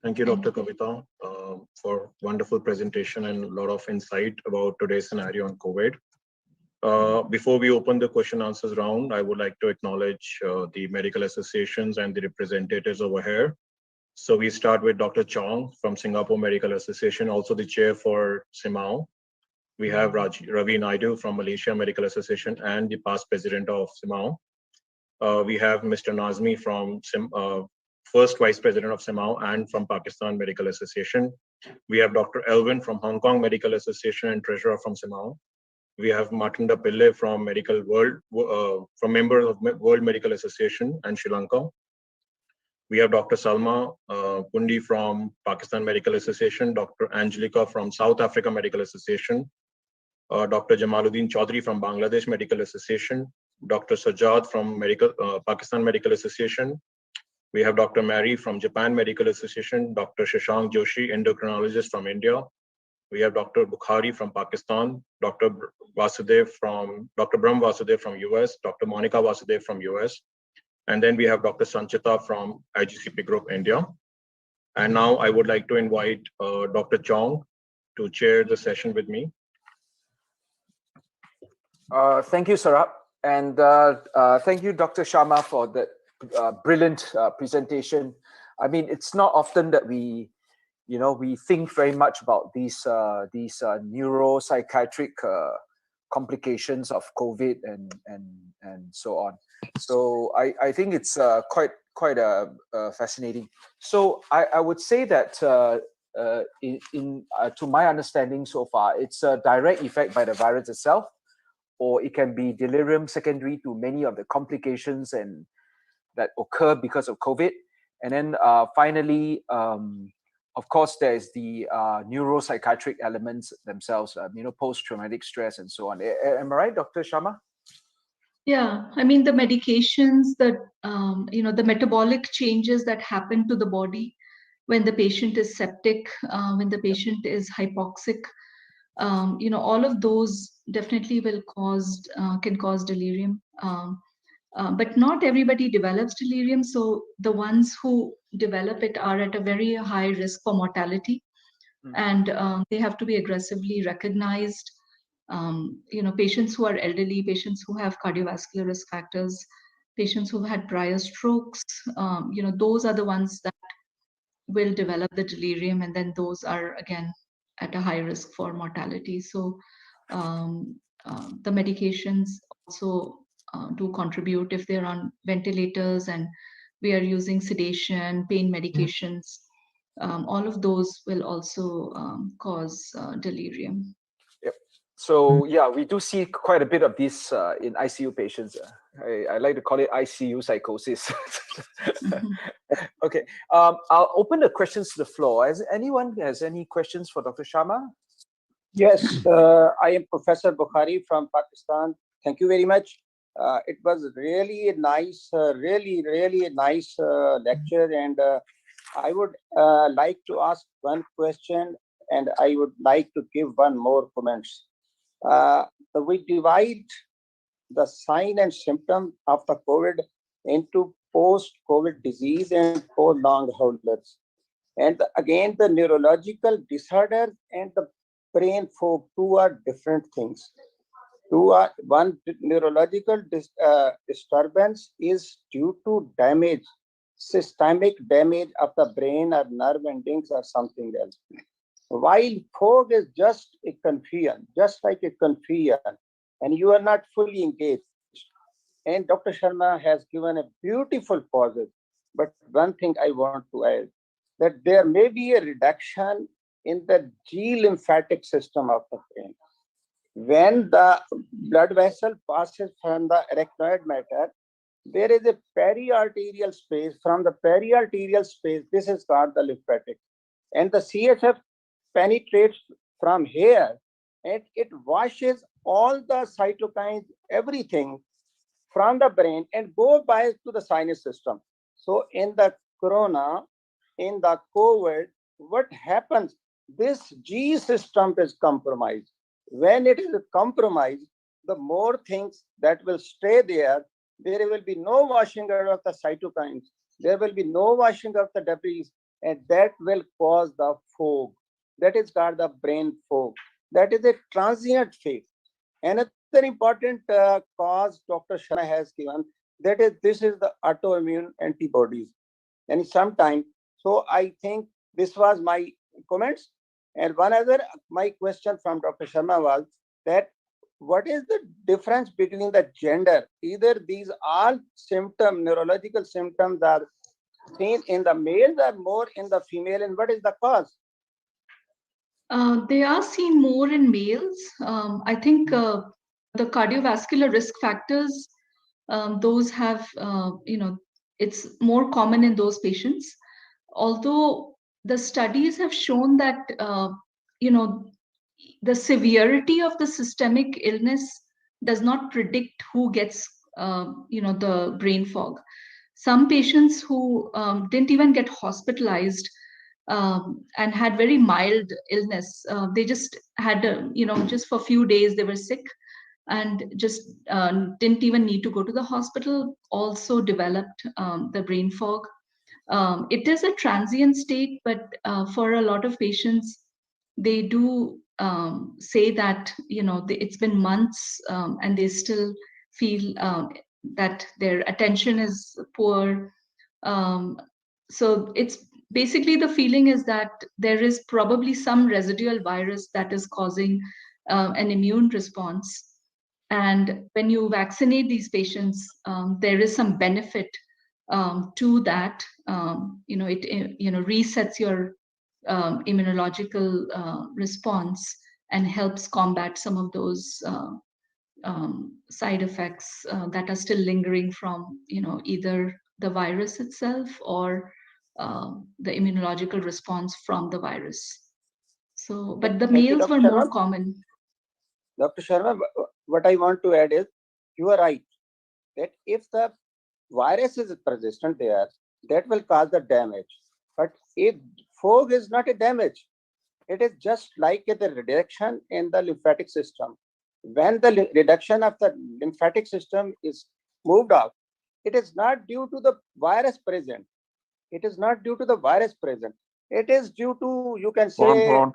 Thank you, Dr. Kavita, for wonderful presentation and a lot of insight about today's scenario on COVID. Before we open the question answers round, I would like to acknowledge the medical associations and the representatives over here. So we start with Dr. Chong from Singapore Medical Association, also the chair for CMAAO. We have Ravi Naidu from Malaysia Medical Association and the past president of CMAAO. We have Mr. Nazmi from first vice president of CMAAO and from Pakistan Medical Association. We have Dr. Elvin from Hong Kong Medical Association and treasurer from CMAAO. We have Martinda Pillai from Medical World, from member of World Medical Association and Sri Lanka. We have Dr. Salma Pundi from Pakistan Medical Association, Dr. Angelica from South Africa Medical Association, Dr. Jamaluddin Chaudhary from Bangladesh Medical Association, Dr. Sajjad from Pakistan Medical Association. We have Dr. Mary from Japan Medical Association, Dr. Shashank Joshi, endocrinologist from India. We have Dr. Bukhari from Pakistan, Dr. Brahm Vasudev from US, Dr. Monica Vasudev from US. And then we have Dr. Sanchita from IGCP Group India. And now I would like to invite Dr. Chong to chair the session with me. Thank you, Sarab. And thank you, Dr. Sharma, for that brilliant presentation. I mean, it's not often that we think very much about these neuropsychiatric complications of COVID and so on. So I think it's quite fascinating. So I would say that to my understanding so far, it's a direct effect by the virus itself, or it can be delirium secondary to many of the complications and that occur because of COVID. And then finally, of course, there's the neuropsychiatric elements themselves, post-traumatic stress and so on. Am I right, Dr. Sharma? Yeah, I mean, the medications that, the metabolic changes that happen to the body when the patient is septic, when the patient is hypoxic, all of those definitely can cause delirium. But not everybody develops delirium. So the ones who develop it are at a very high risk for mortality. And they have to be aggressively recognized. Patients who are elderly, patients who have cardiovascular risk factors, patients who've had prior strokes, those are the ones that will develop the delirium, and then those are again at a high risk for mortality. So the medications also do contribute if they're on ventilators and we are using sedation, pain medications. All of those will also cause delirium. Yep. So yeah, we do see quite a bit of this in ICU patients. I like to call it ICU psychosis. Okay, I'll open the questions to the floor. Anyone has any questions for Dr. Sharma? Yes, I am Professor Bukhari from Pakistan. Thank you very much. It was really a nice, really a nice lecture, and I would like to ask one question, and I would like to give one more comments. Uh, we divide the sign and symptom of the COVID into post-COVID disease and post-long haulers. And again, the neurological disorder and the brain fog, two are different things. One neurological disturbance is due to damage, systemic damage of the brain or nerve endings or something else. While fog is just a confusion, just like a confusion, and you are not fully engaged. And Dr. Sharma has given a beautiful pauses. But one thing I want to add, that there may be a reduction in the G lymphatic system of the brain. When the blood vessel passes from the arachnoid matter, there is a periarterial space. From the periarterial space, this is called the lymphatic. And the CSF penetrates from here and it washes all the cytokines, everything from the brain and go by to the sinus system. So in the corona, in the COVID, what happens? This G system is compromised. When it is compromised, the more things that will stay there, there will be no washing out of the cytokines. There will be no washing of the debris, and that will cause the fog. That is called the brain fog. That is a transient phase. Another important cause Dr. Sharma has given, that is, this is the autoimmune antibodies. And sometimes, so I think this was my comments. And one other, my question from Dr. Sharma was that what is the difference between the gender? Either these all symptoms, neurological symptoms are seen in the males or more in the female, and what is the cause? They are seen more in males. I think the cardiovascular risk factors, those have, it's more common in those patients. Although the studies have shown that, the severity of the systemic illness does not predict who gets, the brain fog. Some patients who didn't even get hospitalized and had very mild illness, they just had, just for a few days they were sick and just didn't even need to go to the hospital, also developed the brain fog. It is a transient state, but for a lot of patients, they do say that, it's been months and they still feel that their attention is poor. So it's basically, the feeling is that there is probably some residual virus that is causing an immune response. And when you vaccinate these patients, there is some benefit to that. It resets your immunological response and helps combat some of those side effects that are still lingering from, either the virus itself or the immunological response from the virus. So, but the Thank you, males Dr. were more Sharma. common. Dr. Sharma, what I want to add is, you are right, that if the virus is persistent there, that will cause the damage. But if fog is not a damage, it is just like the reduction in the lymphatic system. When the reduction of the lymphatic system is moved off, it is not due to the virus present. It is not due to the virus present. It is due to, you can say,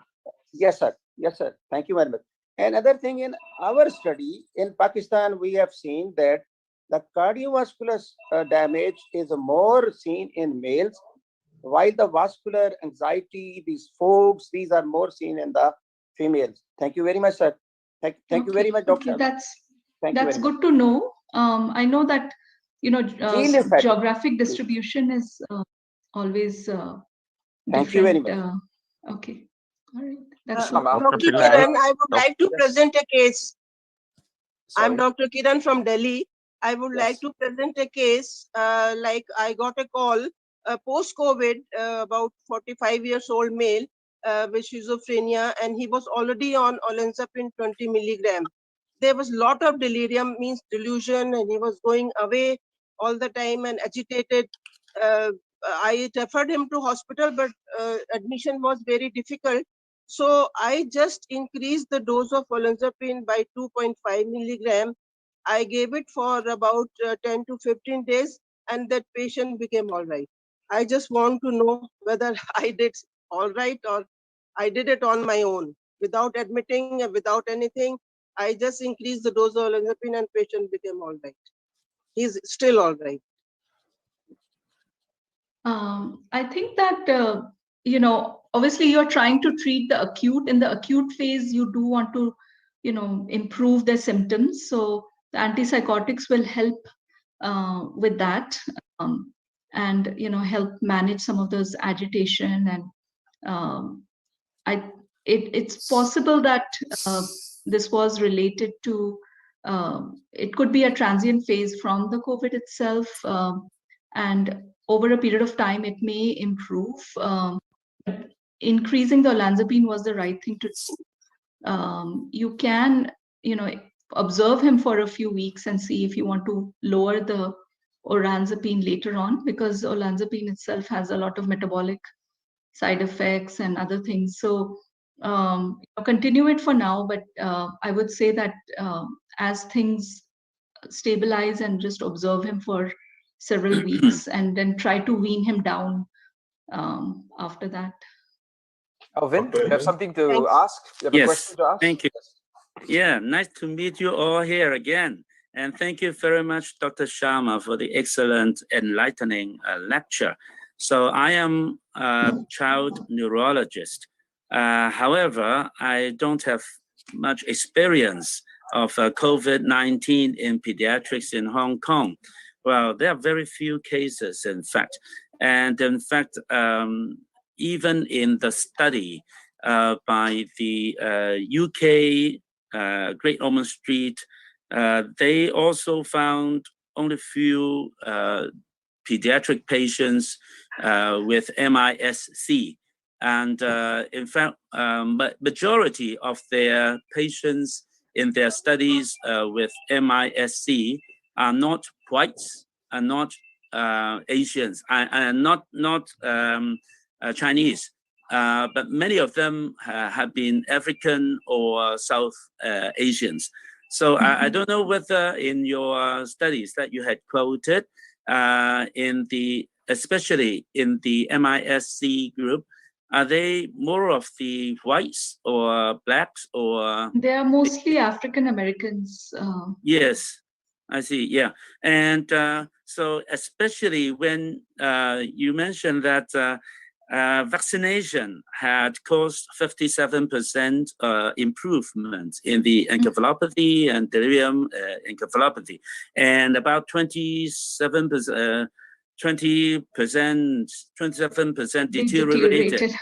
yes, sir. Yes, sir. Thank you very much. Another thing, in our study in Pakistan, we have seen that the cardiovascular damage is more seen in males, while the vascular anxiety, these fogs, these are more seen in the females. Thank you very much, sir. Thank you very much, doctor. Okay, that's good to know. I know that, geographic distribution is always Thank you very much. Okay. All right. That's Dr. Kiran, I would like to present a case. I'm Dr. Kiran from Delhi. I would like to present a case. Like I got a call post-COVID, about 45 years old male with schizophrenia, and he was already on olanzapine 20 milligram. there was a lot of delirium, means delusion, and he was going away all the time and agitated. I referred him to hospital, but admission was very difficult. So I just increased the dose of olanzapine by 2.5 milligram. I gave it for about 10 to 15 days, and that patient became all right. I just want to know whether I did all right or I did it on my own without admitting, without anything. I just increased the dose of olanzapine and patient became all right. He's still all right. I think that, obviously you're trying to treat the acute. In the acute phase, you do want to, improve the symptoms. So the antipsychotics will help with that, and, help manage some of those agitation. And it's possible that this was related to, it could be a transient phase from the COVID itself. And over a period of time, it may improve. Increasing the olanzapine was the right thing to do. You can, observe him for a few weeks and see if you want to lower the olanzapine later on, because olanzapine itself has a lot of metabolic side effects and other things. So continue it for now, but I would say that as things stabilize, and just observe him for several weeks and then try to wean him down after that. Alvin, you have something to ask? You have a question to ask? Thank you. Yeah, nice to meet you all here again. And thank you very much, Dr. Sharma, for the excellent, enlightening lecture. So I am a child neurologist. However, I don't have much experience of COVID-19 in pediatrics in Hong Kong. Well, there are very few cases, in fact. And in fact, even in the study by the UK, Great Ormond Street, they also found only few pediatric patients with MISC. And in fact, majority of their patients in their studies with MISC are not whites, are not Asians, and not Chinese, but many of them have been African or South Asians. So I don't know whether in your studies that you had quoted, especially in the MISC group, are they more of the whites or blacks or? They are mostly African Americans. Yes, I see. Yeah, and so especially when you mentioned that vaccination had caused 57% improvement in the encephalopathy and delirium encephalopathy, and about 27% deteriorated.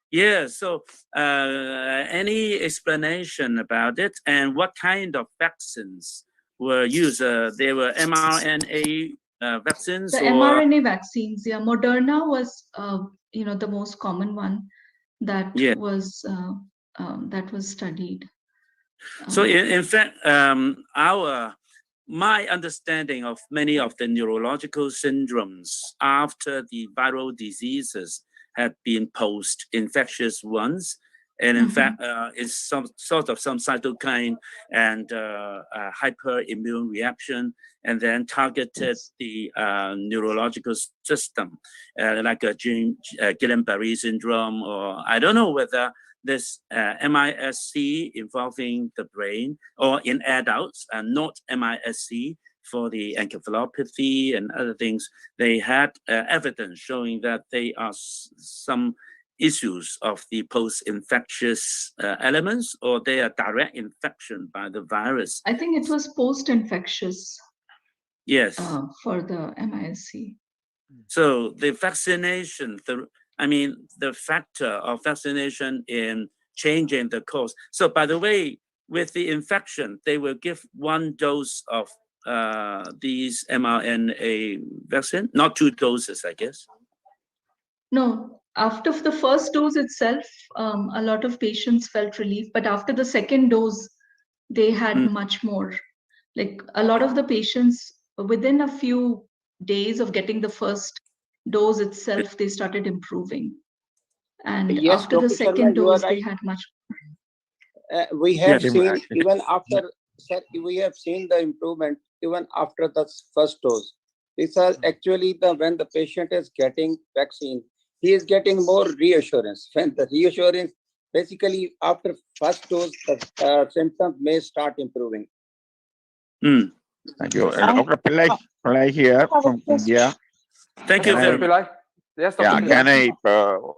Yeah, so any explanation about it, and what kind of vaccines were used? They were mRNA vaccines? The mRNA vaccines, yeah. Moderna was, the most common one that was studied. So in fact, my understanding of many of the neurological syndromes after the viral diseases had been post-infectious ones, and in fact, it's some sort of some cytokine and hyperimmune reaction, and then targeted the neurological system, like a Guillain-Barré syndrome, or I don't know whether this MISC involving the brain, or in adults, and not MISC for the encephalopathy and other things. They had evidence showing that they are some issues of the post-infectious elements, or they are direct infection by the virus. I think it was post-infectious. Yes. For the MISC. So the vaccination, the factor of vaccination in changing the course. So by the way, with the infection, they will give one dose of these mRNA vaccine, not two doses, I guess. No, after the first dose itself, a lot of patients felt relief, but after the second dose, they had much more. Like a lot of the patients, within a few days of getting the first dose itself, they started improving. And Yes, after the Dr. second Sharma, you are dose, they right. had much. We have seen even after, sir, we have seen the improvement even after the first dose. These are actually when the patient is getting vaccine, he is getting more reassurance. When the reassurance, basically after first dose, the symptoms may start improving. Thank you. Dr. Pillai here from India. Thank you very much. Yes, Dr. Yeah, Pillai. can I,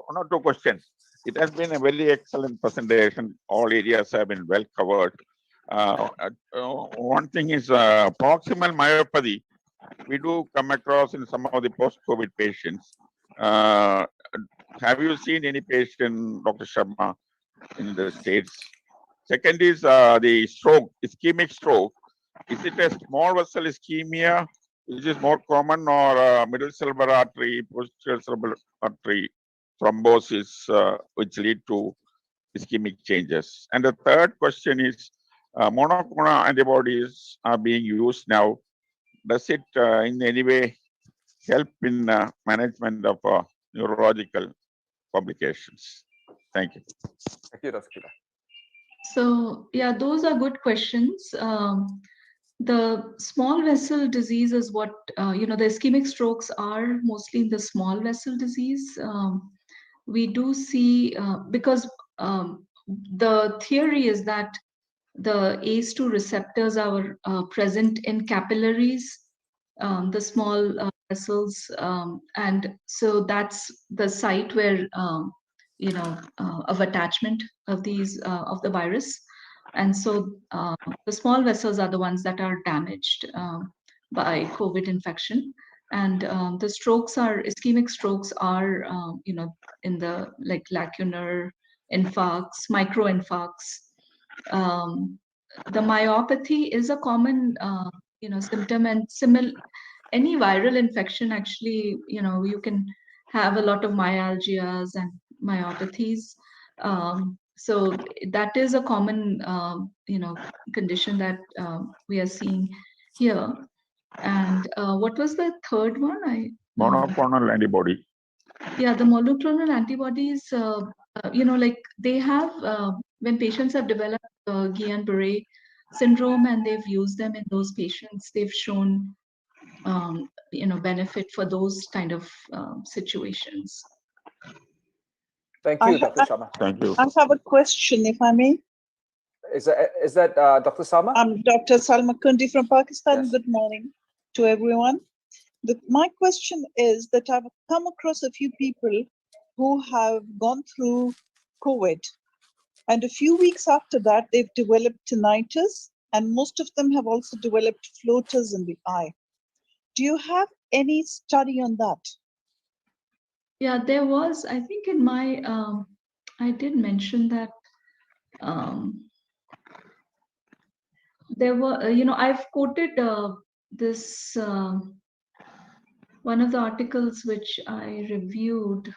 one or two questions? It has been a very excellent presentation. All areas have been well covered. One thing is proximal myopathy. We do come across in some of the post-COVID patients. Have you seen any patient, Dr. Sharma, in the States? Second is the stroke, ischemic stroke. Is it a small vessel ischemia, which is more common, or middle cerebral artery, posterior cerebral artery thrombosis, which lead to ischemic changes? And the third question is, monoclonal antibodies are being used now. Does it in any way help in management of neurological complications? Thank you. Thank you, Dr. Pillai. So yeah, those are good questions. The small vessel disease is what, the ischemic strokes are mostly in the small vessel disease. We do see, because the theory is that the ACE2 receptors are present in capillaries, the small vessels, and so that's the site where, of attachment of these, of the virus. And so the small vessels are the ones that are damaged by COVID infection. And the strokes are, ischemic strokes are, in the like lacunar infarcts, microinfarcts. The myopathy is a common, symptom, and any viral infection, actually, you can have a lot of myalgias and myopathies. So that is a common, condition that we are seeing here. And what was the third one? Monoclonal antibody. Yeah, the monoclonal antibodies, like they have, when patients have developed Guillain-Barré syndrome and they've used them in those patients, they've shown, benefit for those kind of situations. Thank you, Dr. Sharma. Thank you. I have a question, if I may. Is that Dr. Salma? I'm Dr. Salma Kundi from Pakistan. Yes. Good morning to everyone. My question is that I've come across a few people who have gone through COVID, and a few weeks after that, they've developed tinnitus, and most of them have also developed floaters in the eye. Do you have any study on that? Yeah, there was, I think in my, I did mention that there were, I've quoted this, one of the articles which I reviewed.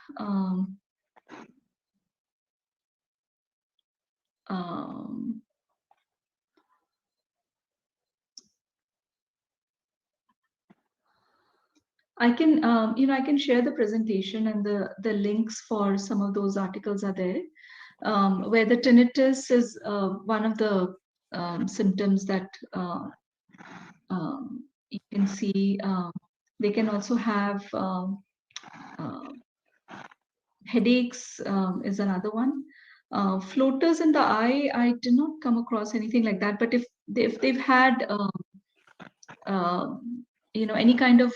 I can, I can share the presentation, and the links for some of those articles are there, where the tinnitus is one of the symptoms that you can see. They can also have headaches, is another one. Floaters in the eye, I did not come across anything like that. But if they've had, any kind of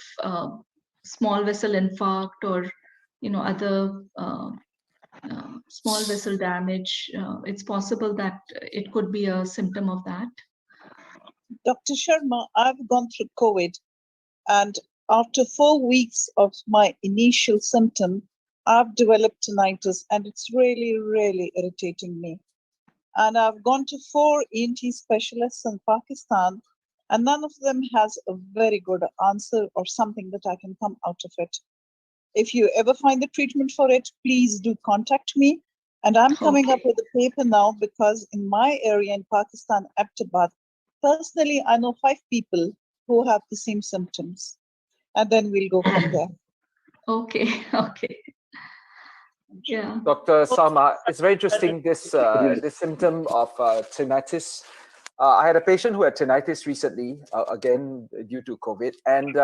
small vessel infarct, or other small vessel damage, it's possible that it could be a symptom of that. Dr. Sharma, I've gone through COVID, and after 4 weeks of my initial symptom, I've developed tinnitus, and it's really, really irritating me. And I've gone to 4 ENT specialists in Pakistan, and none of them has a very good answer or something that I can come out of it. If you ever find the treatment for it, please do contact me, And I'm coming up Okay. with a paper now because in my area in Pakistan, Abbottabad, personally, I know 5 people who have the same symptoms. And then we'll go from there. Okay. Okay. Yeah. Dr. Salma, it's very interesting, this symptom of tinnitus. I had a patient who had tinnitus recently, again, due to COVID, and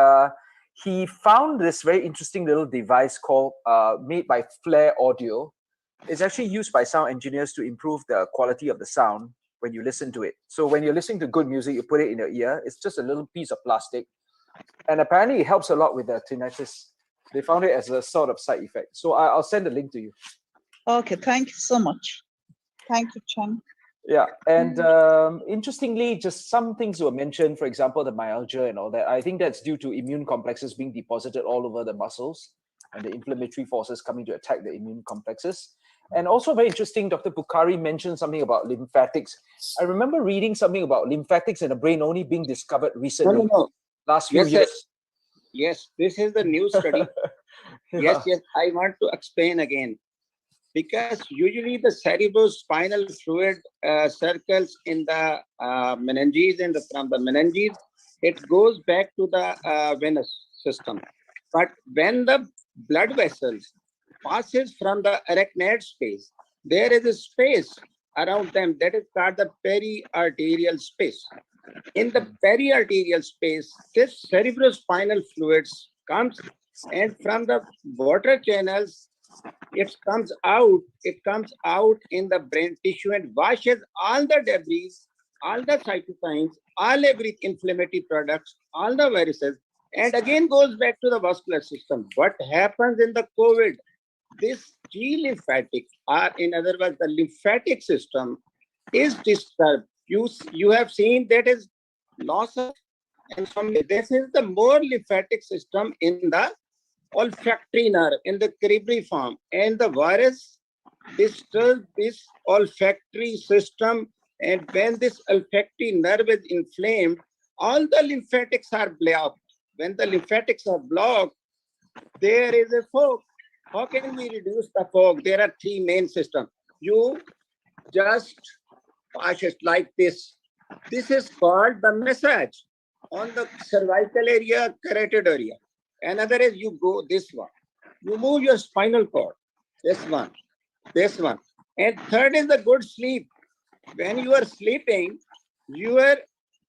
he found this very interesting little device called, made by Flare Audio. It's actually used by sound engineers to improve the quality of the sound when you listen to it. So when you're listening to good music, you put it in your ear. It's just a little piece of plastic. And apparently it helps a lot with the tinnitus. They found it as a sort of side effect. So I'll send the link to you. Okay, thank you so much. Thank you, Chang. Yeah, and interestingly, just some things were mentioned, for example, the myalgia and all that. I think that's due to immune complexes being deposited all over the muscles and the inflammatory forces coming to attack the immune complexes. And also very interesting, Dr. Bukhari mentioned something about lymphatics. I remember reading something about lymphatics in the brain only being discovered recently, No. last few Yes, sir. years. Yes, this is the new study. Yeah. Yes, I want to explain again. Because usually the cerebrospinal fluid circles in the meninges, and from the meninges, it goes back to the venous system. But when the blood vessels passes from the arachnoid space, there is a space around them that is called the periarterial space. In the periarterial space, this cerebrospinal fluids comes, and from the water channels, it comes out in the brain tissue and washes all the debris, all the cytokines, all every inflammatory products, all the viruses, and again goes back to the vascular system. What happens in the COVID? This G lymphatic, or in other words, the lymphatic system is disturbed. You have seen that is loss of, and this is the more lymphatic system in the olfactory nerve, in the cribriform, and the virus disturbs this olfactory system. And when this olfactory nerve is inflamed, all the lymphatics are blocked. When the lymphatics are blocked, there is a fog. How can we reduce the fog? There are 3 main systems. You just wash it like this. This is called the massage on the cervical area, carotid area. Another is you go this one. You move your spinal cord. This one. And third is the good sleep. When you are sleeping, your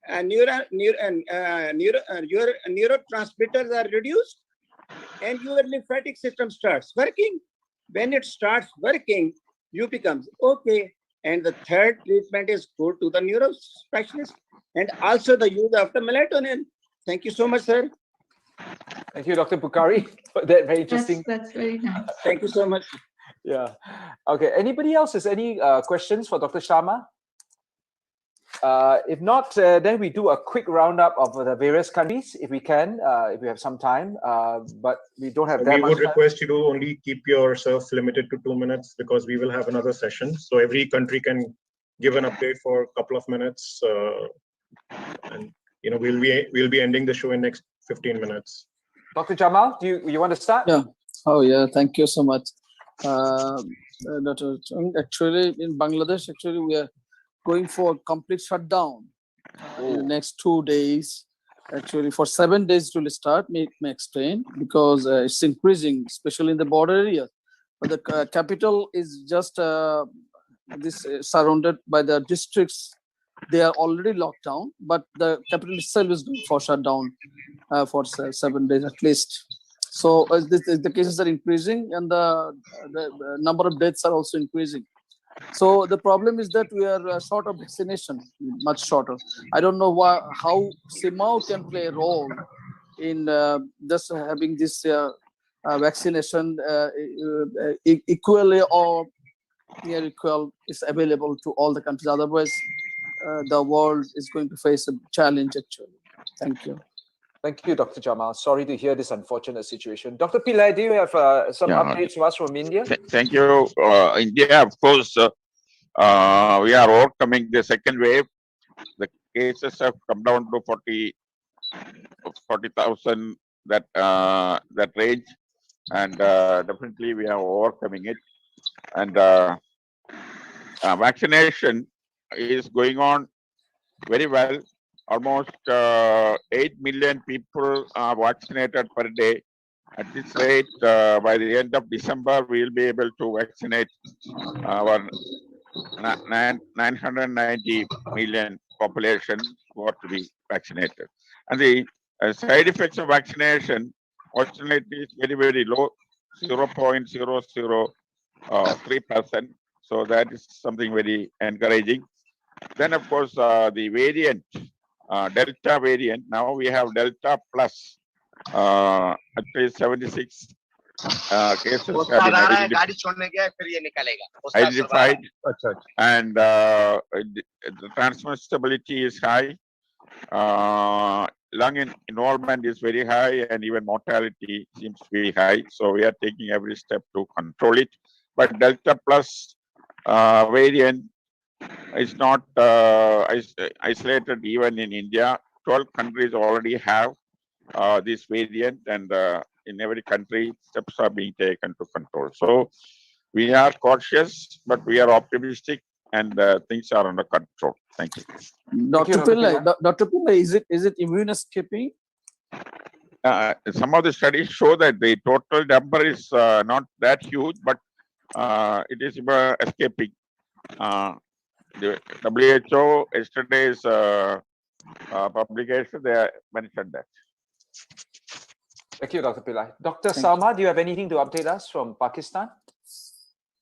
neurotransmitters are reduced, and your lymphatic system starts working. When it starts working, you become okay. And the third treatment is go to the neuro specialist, and also the use of the melatonin. Thank you so much, sir. Thank you, Dr. Bukhari, for that very interesting. That's very nice. Thank you so much. Yeah. Okay. Anybody else has any questions for Dr. Sharma? If not, then we do a quick roundup of the various countries, if we can, if we have some time. But we don't have that much time. We would request you to only keep yourself limited to 2 minutes, because we will have another session. So every country can give an update for a couple of minutes, and we'll be ending the show in next 15 minutes. Dr. Jamal, do you want to start? Yeah. Oh yeah. Thank you so much, Dr. Chung. Actually, in Bangladesh, we are going for complete shutdown in the next 2 days. Actually, for 7 days it will start. May explain, because it's increasing, especially in the border areas. But the capital is just surrounded by the districts. They are already locked down, but the capital itself is going for shutdown for 7 days at least. So the cases are increasing, and the number of deaths are also increasing. So the problem is that we are short of vaccination, much shorter. I don't know how CMAAO can play a role in just having this vaccination equally or near equal is available to all the countries. Otherwise, the world is going to face a challenge, actually. Thank you. Thank you, Dr. Jamal. Sorry to hear this unfortunate situation. Dr. Pillai, do you have some updates for us from India? Thank you. India, of course, we are overcoming the second wave. The cases have come down to 40,000, that range, and definitely we are overcoming it. And vaccination is going on very well. Almost 8 million people are vaccinated per day. At this rate, by the end of December, we will be able to vaccinate our 990 million population got to be vaccinated. And the side effects of vaccination, fortunately, is very, very low, 0.003%. So that is something very encouraging. Then, of course, the variant, Delta variant, now we have Delta plus, at least 76 cases have been identified, and the transmissibility is high. Lung involvement is very high, and even mortality seems to be high. So we are taking every step to control it. But Delta plus variant is not isolated even in India. 12 countries already have this variant, and in every country, steps are being taken to control. So we are cautious, but we are optimistic, and things are under control. Thank you. Dr. Pillai, is it immune escaping? Some of the studies show that the total number is not that huge, but it is escaping. The WHO yesterday's publication, they mentioned that. Thank you, Dr. Pillai. Dr. Salma, do you have anything to update us from Pakistan?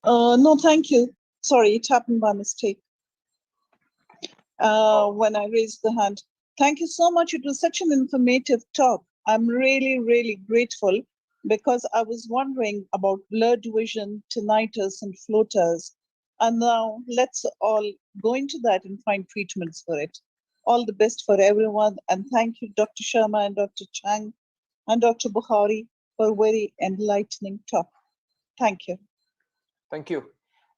No, thank you. Sorry, it happened by mistake when I raised the hand. Thank you so much. It was such an informative talk. I'm really, really grateful because I was wondering about blurred vision, tinnitus, and floaters. And now let's all go into that and find treatments for it. All the best for everyone. And thank you, Dr. Sharma and Dr. Chang and Dr. Bukhari for very enlightening talk. Thank you. Thank you.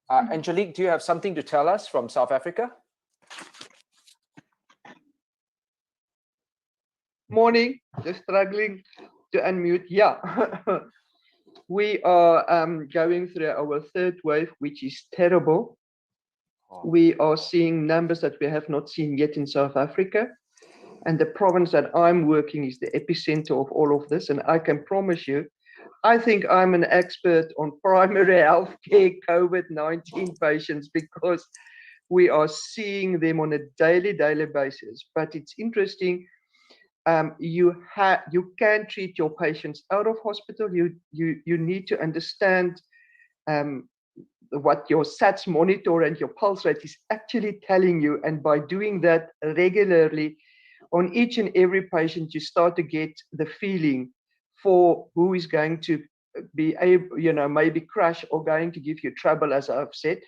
Angelique, do you have something to tell us from South Africa? Morning, just struggling to unmute. Yeah, we are going through our third wave, which is terrible. We are seeing numbers that we have not seen yet in South Africa. And the province that I'm working is the epicenter of all of this. And I can promise you, I think I'm an expert on primary healthcare COVID-19 patients because we are seeing them on a daily basis. But it's interesting. You can treat your patients out of hospital. You need to understand what your SATS monitor and your pulse rate is actually telling you. And by doing that regularly on each and every patient, you start to get the feeling for who is going to be able, maybe crash or going to give you trouble, as I've said.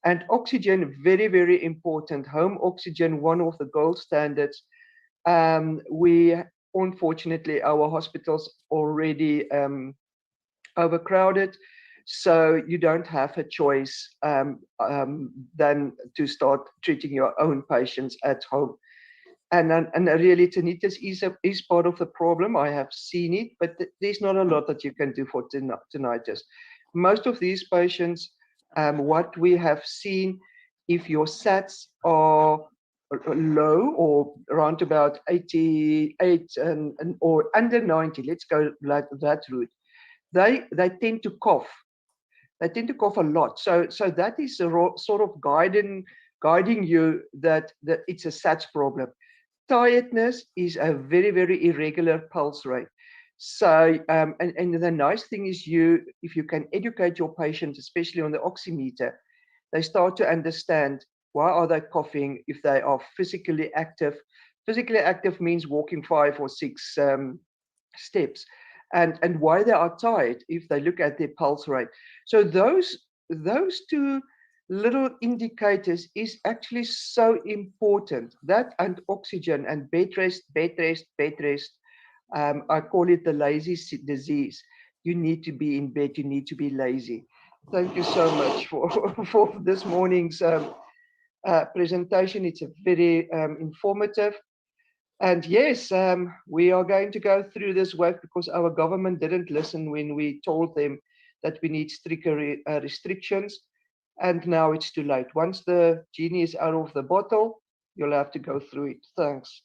And oxygen, very, very important. Home oxygen, one of the gold standards. We, unfortunately, our hospitals already overcrowded. So you don't have a choice than to start treating your own patients at home. And really, tinnitus is part of the problem. I have seen it, but there's not a lot that you can do for tinnitus. Most of these patients, what we have seen, if your SATs are low or around about 88 or under 90, let's go like that route, they tend to cough. They tend to cough a lot. So that is sort of guiding you that it's a SATs problem. Tiredness is a very, very irregular pulse rate. So, and the nice thing is if you can educate your patients, especially on the oximeter, they start to understand why are they coughing if they are physically active. Physically active means walking 5 or 6 steps. And why they are tired if they look at their pulse rate. So those two little indicators is actually so important. That and oxygen and bed rest. I call it the lazy disease. You need to be in bed. You need to be lazy. Thank you so much for this morning's presentation. It's a very informative. And yes, we are going to go through this wave because our government didn't listen when we told them that we need stricter restrictions. and now it's too late. Once the genie is out of the bottle, you'll have to go through it. Thanks.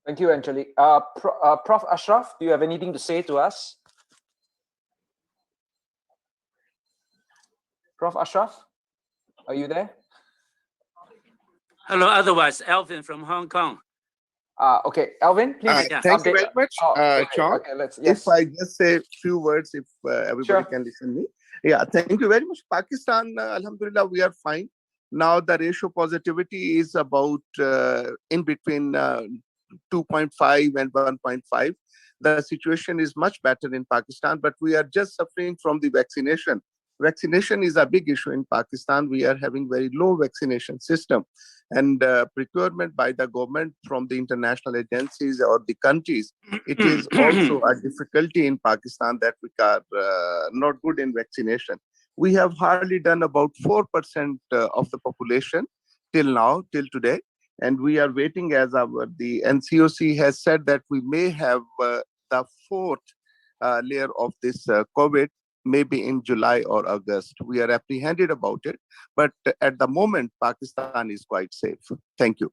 Thank you, Angelique. Prof. Ashraf, do you have anything to say to us? Prof. Ashraf, are you there? Hello, otherwise, Alvin from Hong Kong. Okay, Alvin, please. Thank you very much, Sean. Okay, yes. If I just say a few words, if everybody can listen to me. Yeah, thank you very much. Pakistan, Alhamdulillah, we are fine. Now the ratio positivity is about in between 2.5 and 1.5. The situation is much better in Pakistan, but we are just suffering from the vaccination. Vaccination is a big issue in Pakistan. We are having very low vaccination system, and procurement by the government from the international agencies or the countries. It is also a difficulty in Pakistan that we are not good in vaccination. We have hardly done about 4% of the population till now, till today. And we are waiting as the NCOC has said that we may have the fourth layer of this COVID maybe in July or August. We are apprehended about it, but at the moment, Pakistan is quite safe. Thank you.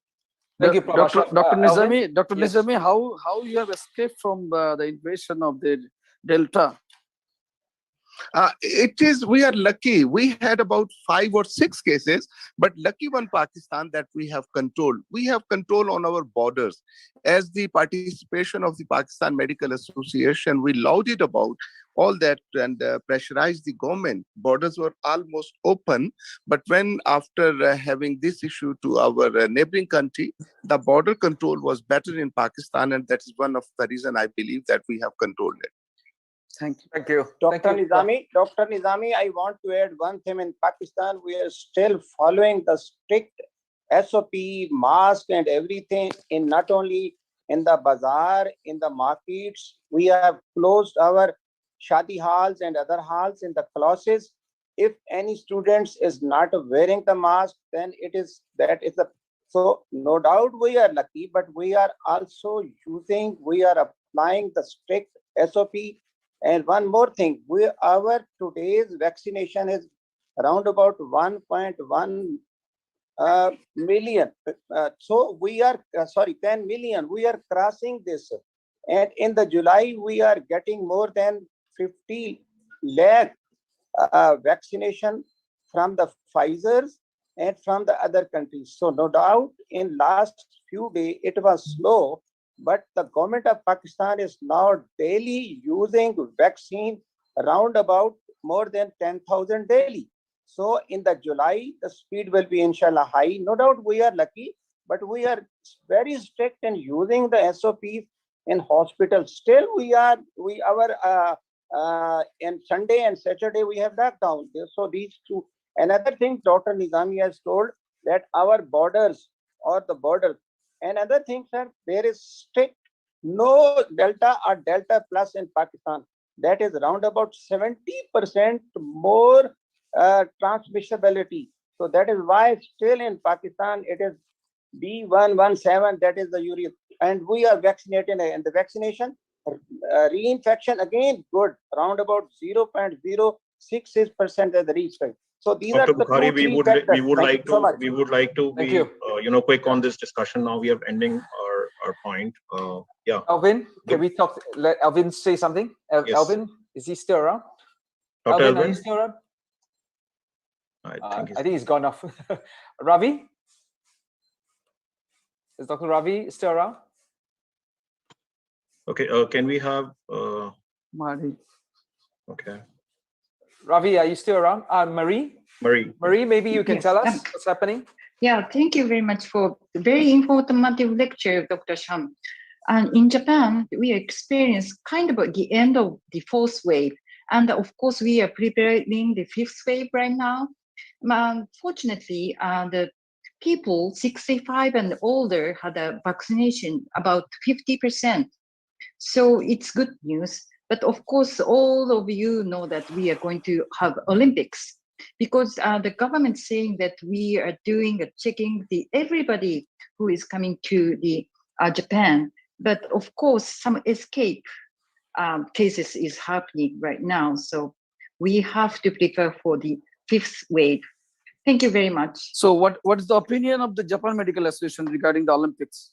Thank you, Dr. Nizami. Dr. Yes. Nizami, how you have escaped from the invasion of the Delta? We are lucky. We had about 5 or 6 cases, but lucky one Pakistan that we have control. We have control on our borders. As the participation of the Pakistan Medical Association, we lauded about all that and pressurized the government. Borders were almost open, but when after having this issue to our neighboring country, the border control was better in Pakistan, and that is one of the reason I believe that we have controlled it. Thank you. Thank you. Dr. Nizami, I want to add one thing. In Pakistan, we are still following the strict SOP, mask and everything, in not only in the bazaar, in the markets. We have closed our shadi halls and other halls in the classes. If any students is not wearing the mask, then so no doubt we are lucky, but we are also we are applying the strict SOP. And one more thing, our today's vaccination is around about 1.1 million. So we are, 10 million. We are crossing this. And in the July, we are getting more than 50 lakh vaccination from the Pfizer's and from the other countries. So no doubt in last few days, it was slow. But the government of Pakistan is now daily using vaccine around about more than 10,000 daily. So in the July, the speed will be inshallah high. No doubt we are lucky, but we are very strict in using the SOPs in hospitals. Still in Sunday and Saturday we have lockdown. So these two. Another thing Dr. Nizami has told that our borders or the border. Another thing, sir, there is strict no Delta or Delta plus in Pakistan. That is around about 70% more transmissibility. So that is why still in Pakistan it is B117, that is the urea. And we are vaccinated, and the vaccination reinfection again good, around about 0.066% as the reach rate. So these Dr. are the Bukhari, we would like to be quick on this discussion. Now we are ending our point. Yeah. Alvin, can we talk? Let Alvin say something. Yes. Alvin, is he still around? Dr. Alvin, are you still around? I think he's gone off. Ravi, is Dr. Ravi still around? Okay. Can we have Mari? Okay. Ravi, are you still around? Marie, maybe you can tell us what's happening. Yeah, thank you very much for the very informative lecture, Dr. Sham. And in Japan, we experienced kind of the end of the 4th wave. And of course, we are preparing the 5th wave right now. Fortunately, the people 65 and older had a vaccination about 50%. So it's good news. But of course, all of you know that we are going to have Olympics, because the government saying that we are checking everybody who is coming to the Japan. But of course, some escape cases is happening right now. So we have to prepare for the 5th wave. Thank you very much. So what is the opinion of the Japan Medical Association regarding the Olympics?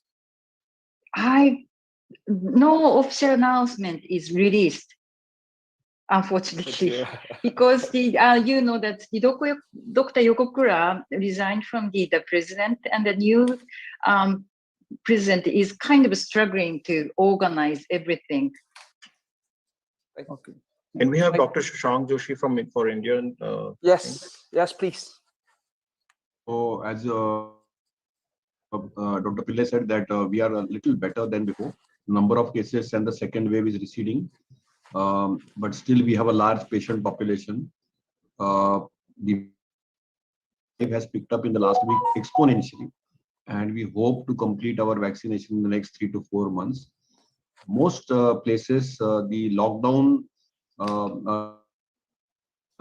No official announcement is released, unfortunately, because you know that Dr. Yokokura resigned from the president, and the new president is kind of struggling to organize everything. Okay. Can we have Dr. Shashank Joshi for Indian? Yes, please. So as Dr. Pillai said that we are a little better than before. Number of cases and the second wave is receding, but still we have a large patient population. The wave has picked up in the last week exponentially, and we hope to complete our vaccination in the next 3 to 4 months. Most places, the lockdown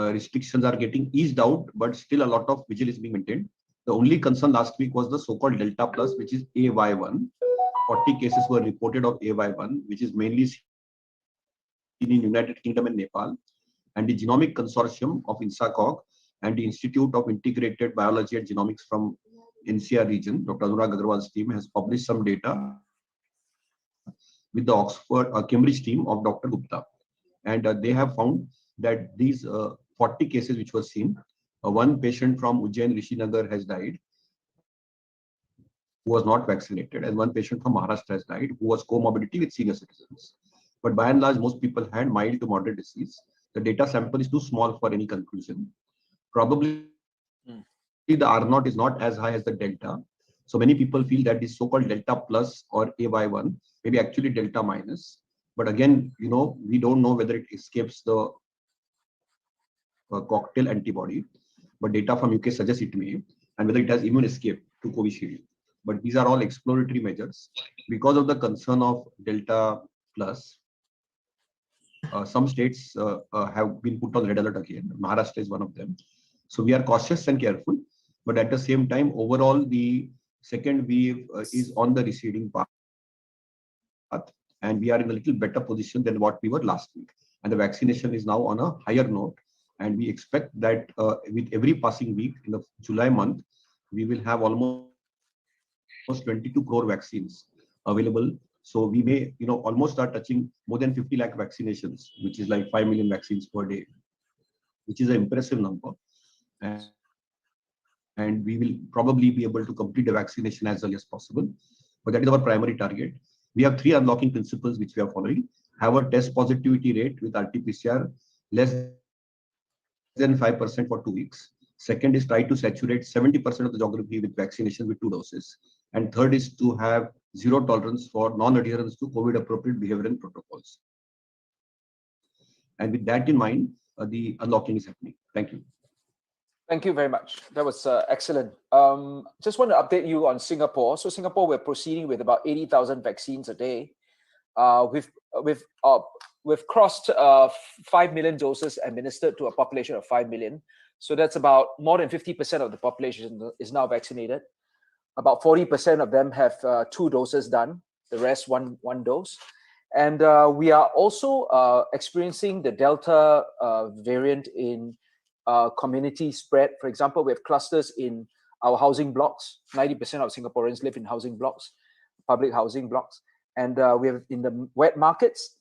restrictions are getting eased out, but still a lot of vigil is being maintained. The only concern last week was the so-called Delta Plus, which is AY1. 40 cases were reported of AY1, which is mainly seen in United Kingdom and Nepal. And the Genomic Consortium of INSACOG and the Institute of Integrated Biology and Genomics from NCR region, Dr. Anurag Agarwal's team, has published some data with the Cambridge team of Dr. Gupta. And they have found that these 40 cases which were seen, one patient from Ujjain Rishinagar has died, who was not vaccinated, and one patient from Maharashtra has died, who was comorbidity with senior citizens. But by and large, most people had mild to moderate disease. The data sample is too small for any conclusion. Probably the R0 is not as high as the delta. So many people feel that this so-called delta plus or AY1 may be actually delta minus. But again, we don't know whether it escapes the cocktail antibody, but data from UK suggests it may, and whether it has immune escape to Covishield. But these are all exploratory measures. Because of the concern of delta plus, some states have been put on red alert again. Maharashtra is one of them. So we are cautious and careful, but at the same time, overall, the second wave is on the receding path, and we are in a little better position than what we were last week. And the vaccination is now on a higher note, and we expect that with every passing week in the July month, we will have almost 22 crore vaccines available. So we may, almost start touching more than 50 lakh vaccinations, which is like 5 million vaccines per day, which is an impressive number. And we will probably be able to complete the vaccination as early as possible. But that is our primary target. We have 3 unlocking principles which we are following. Have a test positivity rate with RT-PCR less than 5% for 2 weeks. Second is try to saturate 70% of the geography with vaccination with 2 doses. And third is to have zero tolerance for non-adherence to COVID-appropriate behavior and protocols. And with that in mind, the unlocking is happening. Thank you. Thank you very much. That was excellent. Just want to update you on Singapore. So Singapore, we're proceeding with about 80,000 vaccines a day. We've crossed 5 million doses administered to a population of 5 million. So that's about more than 50% of the population is now vaccinated. About 40% of them have 2 doses done, the rest one dose. And we are also experiencing the Delta variant in community spread. For example, we have clusters in our housing blocks. 90% of Singaporeans live in housing blocks, public housing blocks. And we have in the wet markets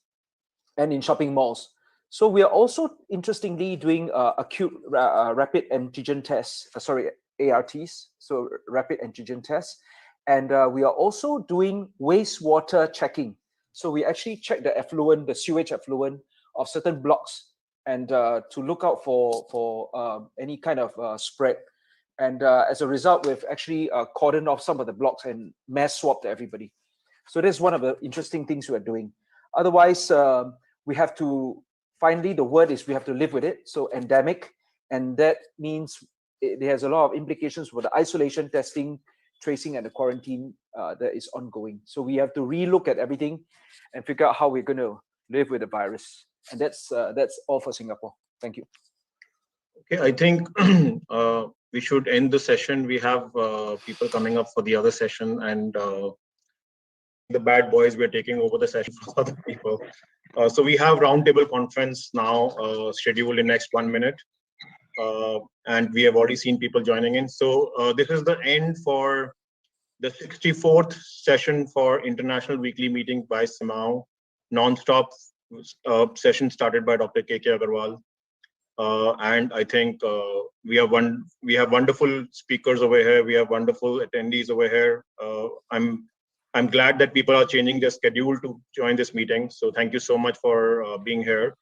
and in shopping malls. So we are also interestingly doing acute rapid antigen tests, ARTs, so rapid antigen tests. And we are also doing wastewater checking. So we actually check the effluent, the sewage effluent of certain blocks, and to look out for any kind of spread. And as a result, we've actually cordoned off some of the blocks and mass swabbed everybody. So that's one of the interesting things we are doing. Otherwise, we have to, finally, the word is we have to live with it. So endemic, and that means it has a lot of implications for the isolation, testing, tracing, and the quarantine that is ongoing. So we have to relook at everything and figure out how we're going to live with the virus. And that's all for Singapore. Thank you. Okay, I think we should end the session. We have people coming up for the other session, and the bad boys, we're taking over the session for other people. So we have roundtable conference now scheduled in next 1 minute. and we have already seen people joining in. So this is the end for the 64th session for International Weekly Meeting by CMAAO, non-stop session started by Dr. K.K. Agarwal. And I think we have wonderful speakers over here. We have wonderful attendees over here. I'm glad that people are changing their schedule to join this meeting. So thank you so much for being here.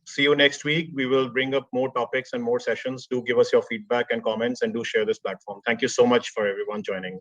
See you next week. We will bring up more topics and more sessions. Do give us your feedback and comments, and do share this platform. Thank you so much for everyone joining.